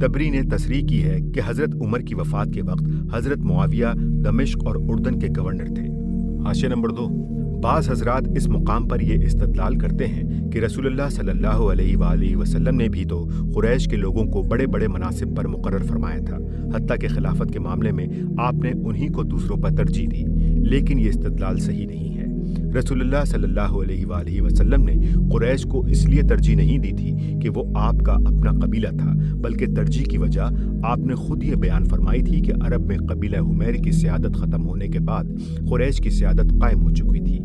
तबरी ने तसरीह की है कि हज़रत उमर की वफ़ात के वक्त हज़रत मुआविया दमिश्क और उर्दन के गवर्नर थे। हाशिया नंबर 2, बाज़ हज़रात इस मुकाम पर यह इस्तदलाल करते हैं कि रसूलुल्लाह सल्लल्लाहु अलैहि वसल्लम ने भी तो कुरैश के लोगों को बड़े बड़े मनासिब पर मुकर्रर फरमाया था, हत्ता कि खिलाफत के मामले में आपने उन्हीं को दूसरों पर तरजीह दी। लेकिन ये इस्तदलाल सही नहीं है। रसूलुल्लाह सल्लल्लाहु अलैहि वसल्लम ने कुरैश को इसलिए तरजीह नहीं दी थी कि वो आपका अपना कबीला था, बल्कि तरजीह की वजह आपने खुद ये बयान फरमाई थी कि अरब में कबीला हुमैर की सियादत ख़त्म होने के बाद कुरैश की सियादत कायम हो चुकी थी।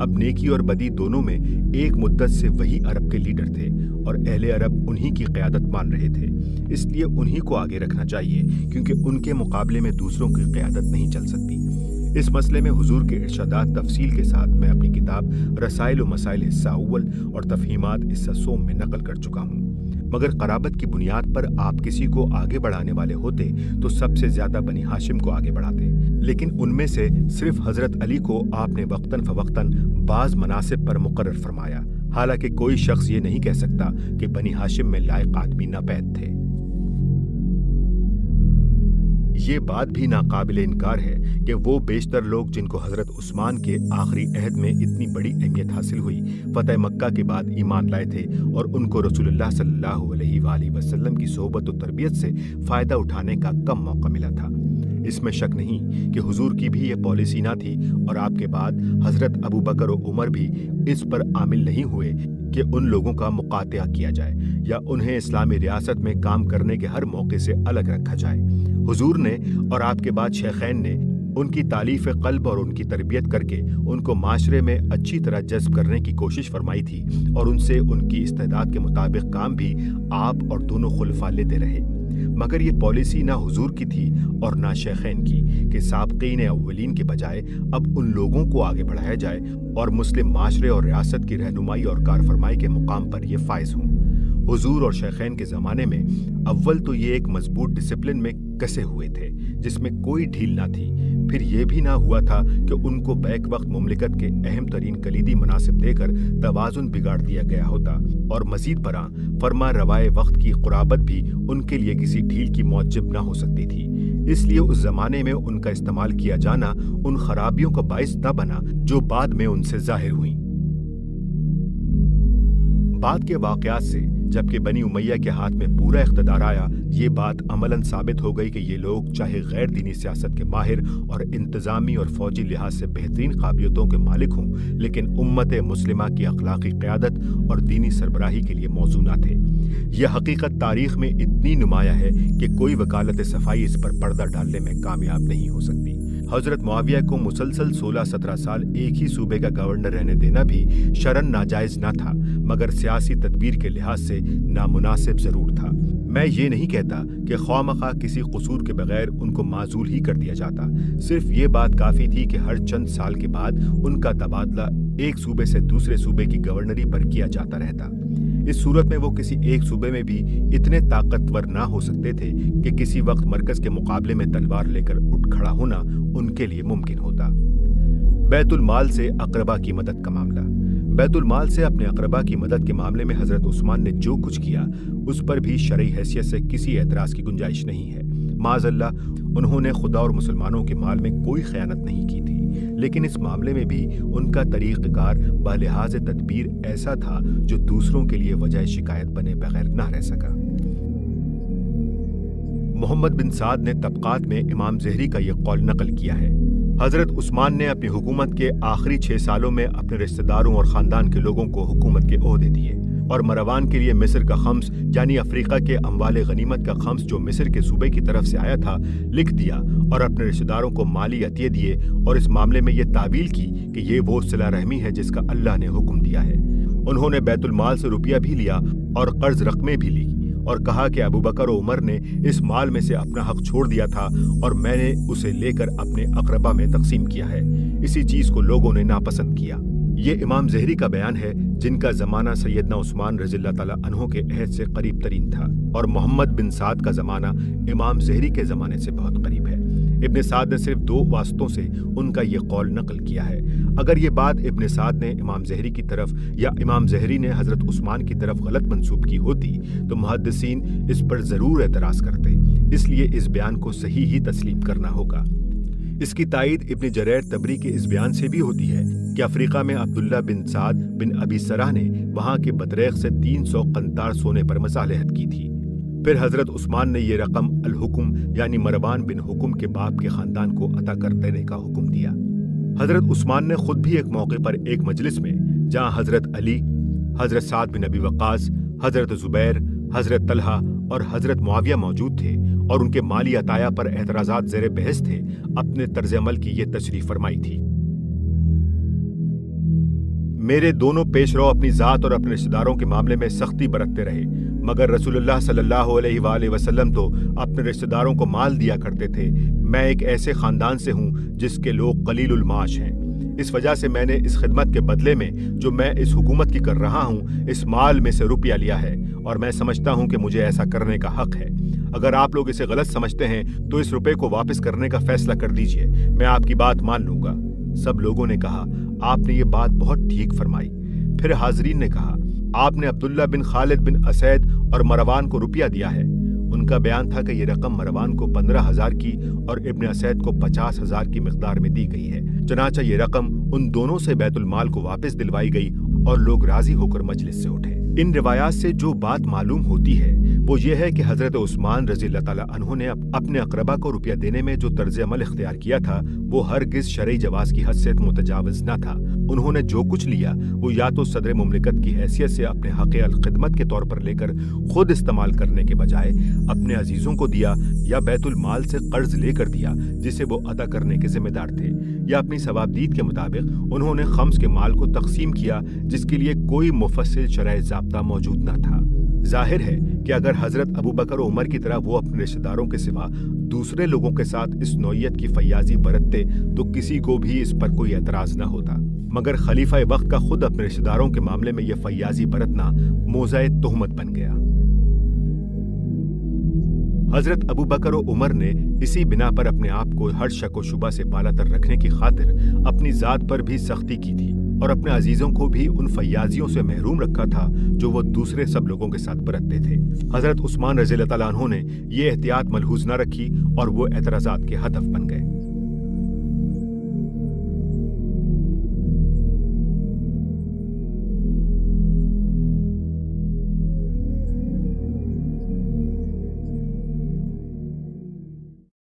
अब नेकी और बदी दोनों में एक मुद्दत से वही अरब के लीडर थे और अहले अरब उन्हीं की क़यादत मान रहे थे, इसलिए उन्हीं को आगे रखना चाहिए, क्योंकि उनके मुकाबले में दूसरों की क़यादत नहीं चल सकती। इस मसले में हुजूर के इरशादात तफसील के साथ मैं अपनी किताब रसाइल व मसाइल हिस्सा अव्वल और तफहीमात हिस्सा सोम में नकल कर चुका हूँ। मगर क़राबत की बुनियाद पर आप किसी को आगे बढ़ाने वाले होते तो सबसे ज़्यादा बनी हाशिम को आगे बढ़ाते, लेकिन उनमें से सिर्फ हज़रत अली को आपने वक्तन फ़वक्तन बाज़ मनासिब पर मुकर्रर फरमाया। हालांकि कोई शख्स ये नहीं कह सकता कि बनी हाशिम में लायक आदमी नापैद थे। ये बात भी नाकाबिल इनकार है कि वो बेशतर लोग जिनको हज़रत उस्मान के आखिरी अहद में इतनी बड़ी अहमियत हासिल हुई, फ़तह मक्का के बाद ईमान लाए थे और उनको रसूलुल्लाह सल्लल्लाहु अलैहि वसल्लम की सोहबत और तरबियत से फ़ायदा उठाने का कम मौका मिला था। इसमें शक नहीं कि हुजूर की भी ये पॉलिसी ना थी और आपके बाद हज़रत अबू बकर और उमर भी इस पर आमिल नहीं हुए कि उन लोगों का मुकातिया किया जाए या उन्हें इस्लामी रियासत में काम करने के हर मौके से अलग रखा जाए। हुजूर ने और आपके बाद शेखैन ने उनकी तालीफ क़ल्ब और उनकी तरबियत करके उनको माशरे में अच्छी तरह जज्ब करने की कोशिश फरमाई थी और उनसे उनकी इस्तेदाद के मुताबिक काम भी आप और दोनों खुलफा लेते रहे। مگر یہ پالیسی نہ حضور کی تھی اور نہ شیخین کی کہ سابقین اولین کے بجائے اب ان لوگوں کو آگے بڑھایا جائے اور مسلم معاشرے اور ریاست کی رہنمائی اور کارفرمائی کے مقام پر یہ فائز ہوں۔ حضور اور شیخین کے زمانے میں اول تو یہ ایک مضبوط ڈسپلن میں کسے ہوئے تھے جس میں کوئی ڈھیل نہ تھی، پھر یہ بھی نہ ہوا تھا کہ ان کو بیک وقت مملکت کے اہم ترین کلیدی مناصب دے کر توازن بگاڑ دیا گیا ہوتا، اور مزید برآں فرما روائے وقت کی قرابت بھی ان کے لیے کسی ڈھیل کی موجب نہ ہو سکتی تھی۔ اس لیے اس زمانے میں ان کا استعمال کیا جانا ان خرابیوں کا باعث نہ بنا جو بعد میں ان سے ظاہر ہوئیں۔ بعد کے واقعات سے جبکہ بنی امیہ کے ہاتھ میں پورا اقتدار آیا، یہ بات عملاً ثابت ہو گئی کہ یہ لوگ چاہے غیر دینی سیاست کے ماہر اور انتظامی اور فوجی لحاظ سے بہترین قابلیتوں کے مالک ہوں، لیکن امت مسلمہ کی اخلاقی قیادت اور دینی سربراہی کے لیے موزوں نہ تھے۔ یہ حقیقت تاریخ میں اتنی نمایاں ہے کہ کوئی وکالت صفائی اس پر پردہ ڈالنے میں کامیاب نہیں ہو سکتی۔ حضرت معاویہ کو مسلسل 16-17 سال ایک ہی صوبے کا گورنر رہنے دینا بھی شرعاً ناجائز نہ تھا، مگر سیاسی تدبیر کے لحاظ سے نامناسب ضرور تھا۔ میں یہ نہیں کہتا کہ خواہ مخواہ کسی قصور کے بغیر ان کو معزول ہی کر دیا جاتا، صرف یہ بات کافی تھی کہ ہر چند سال کے بعد ان کا تبادلہ ایک صوبے سے دوسرے صوبے کی گورنری پر کیا جاتا رہتا۔ اس صورت میں وہ کسی ایک صوبے میں بھی اتنے طاقتور نہ ہو سکتے تھے کہ کسی وقت مرکز کے مقابلے میں تلوار لے کر اٹھ کھڑا ہونا ان کے لیے ممکن ہوتا۔ بیت المال سے اقربا کی مدد کا معاملہ۔ بیت المال سے اپنے اقربا کی مدد کے معاملے میں حضرت عثمان نے جو کچھ کیا اس پر بھی شرعی حیثیت سے کسی اعتراض کی گنجائش نہیں ہے۔ معاذ اللہ، انہوں نے خدا اور مسلمانوں کے مال میں کوئی خیانت نہیں کی تھی، لیکن اس معاملے میں بھی ان کا طریقہ کار بلحاظ تدبیر ایسا تھا جو دوسروں کے لیے وجہ شکایت بنے بغیر نہ رہ سکا۔ محمد بن سعد نے طبقات میں امام زہری کا یہ قول نقل کیا ہے: حضرت عثمان نے اپنی حکومت کے آخری 6 سالوں میں اپنے رشتہ داروں اور خاندان کے لوگوں کو حکومت کے عہدے دیے، اور مروان کے لیے مصر کا خمس یعنی افریقہ کے اموال غنیمت کا خمس جو مصر کے صوبے کی طرف سے آیا تھا لکھ دیا، اور اپنے رشتہ داروں کو مالی عطیے دیے، اور اس معاملے میں یہ تعویل کی کہ یہ وہ صلہ رحمی ہے جس کا اللہ نے حکم دیا ہے۔ انہوں نے بیت المال سے روپیہ بھی لیا اور قرض رقمیں بھی لی، اور کہا کہ ابو بکر و عمر نے اس مال میں سے اپنا حق چھوڑ دیا تھا اور میں نے اسے لے کر اپنے اقربا میں تقسیم کیا ہے۔ اسی چیز کو لوگوں نے ناپسند کیا۔ یہ امام زہری کا بیان ہے، جن کا زمانہ سیدنا عثمان رضی اللہ تعالیٰ عنہ کے عہد سے قریب ترین تھا، اور محمد بن سعد کا زمانہ امام زہری کے زمانے سے بہت قریب ہے۔ ابن سعد نے صرف 2 واسطوں سے ان کا یہ قول نقل کیا ہے۔ اگر یہ بات ابن سعد نے امام زہری کی طرف یا امام زہری نے حضرت عثمان کی طرف غلط منسوب کی ہوتی تو محدثین اس پر ضرور اعتراض کرتے، اس لیے اس بیان کو صحیح ہی تسلیم کرنا ہوگا۔ اس کی تائید ابن جریر طبری کے اس بیان سے بھی ہوتی ہے کہ افریقہ میں عبداللہ بن سعد بن ابی سرح نے وہاں کے بطریق سے 300 قنطار سونے پر مصالحت کی تھی۔ پھر حضرت عثمان نے یہ رقم الحکم یعنی مروان بن حکم کے باپ کے خاندان کو عطا کر دینے کا حکم دیا۔ حضرت عثمان نے خود بھی ایک موقع پر ایک مجلس میں جہاں حضرت علی، حضرت سعد بن ابی وقاص، حضرت زبیر، حضرت طلحہ اور حضرت معاویہ موجود تھے اور ان کے مالی عطایا پر اعتراضات زیر بحث تھے، اپنے طرز عمل کی یہ تشریح فرمائی تھی: میرے دونوں پیش رو اپنی ذات اور اپنے رشتہ داروں کے معاملے میں سختی برتتے رہے، مگر رسول اللہ صلی اللہ علیہ وآلہ وسلم تو اپنے رشتہ داروں کو مال دیا کرتے تھے۔ میں ایک ایسے خاندان سے ہوں جس کے لوگ قلیل المعاش ہیں، اس وجہ سے میں نے اس خدمت کے بدلے میں جو میں اس حکومت کی کر رہا ہوں اس مال میں سے روپیہ لیا ہے، اور میں سمجھتا ہوں کہ مجھے ایسا کرنے کا حق ہے۔ اگر آپ لوگ اسے غلط سمجھتے ہیں تو اس روپے کو واپس کرنے کا فیصلہ کر دیجئے، میں آپ کی بات مان لوں گا۔ سب لوگوں نے کہا آپ نے یہ بات بہت ٹھیک فرمائی۔ پھر حاضرین نے کہا آپ نے عبداللہ بن خالد بن اسید اور مروان کو روپیہ دیا ہے۔ ان کا بیان تھا کہ یہ رقم مروان کو 15,000 کی اور ابن اسید کو 50,000 کی مقدار میں دی گئی ہے۔ چنانچہ یہ رقم ان دونوں سے بیت المال کو واپس دلوائی گئی اور لوگ راضی ہو کر مجلس سے اٹھے۔ ان روایات سے جو بات معلوم ہوتی ہے وہ یہ ہے کہ حضرت عثمان رضی اللہ تعالیٰ عنہ نے اپنے اقربا کو روپیہ دینے میں جو طرز عمل اختیار کیا تھا وہ ہرگز شرعی جواز کی حد سے متجاوز نہ تھا۔ انہوں نے جو کچھ لیا وہ یا تو صدر مملکت کی حیثیت سے اپنے حق الخدمت کے طور پر لے کر خود استعمال کرنے کے بجائے اپنے عزیزوں کو دیا، یا بیت المال سے قرض لے کر دیا جسے وہ ادا کرنے کے ذمہ دار تھے، یا اپنی ثوابدید کے مطابق انہوں نے خمس کے مال کو تقسیم کیا جس کے لیے کوئی مفصل شرعی ضابطہ موجود نہ تھا۔ ظاہر ہے کہ اگر حضرت ابو بکر و عمر کی طرح وہ اپنے رشتہ داروں کے سوا دوسرے لوگوں کے ساتھ اس نوعیت کی فیاضی برتتے تو کسی کو بھی اس پر کوئی اعتراض نہ ہوتا، مگر خلیفہ وقت کا خود اپنے رشتہ داروں کے معاملے میں یہ فیاضی برتنا موضع تہمت بن گیا۔ حضرت ابو بکر و عمر نے اسی بنا پر اپنے آپ کو ہر شک و شبہ سے بالا تر رکھنے کی خاطر اپنی ذات پر بھی سختی کی تھی اور اپنے عزیزوں کو بھی ان فیاضیوں سے محروم رکھا تھا جو وہ دوسرے سب لوگوں کے ساتھ برتتے تھے۔ حضرت عثمان رضی اللہ تعالیٰ عنہ نے یہ احتیاط ملحوظ نہ رکھی اور وہ اعتراضات کے ہدف بن گئے۔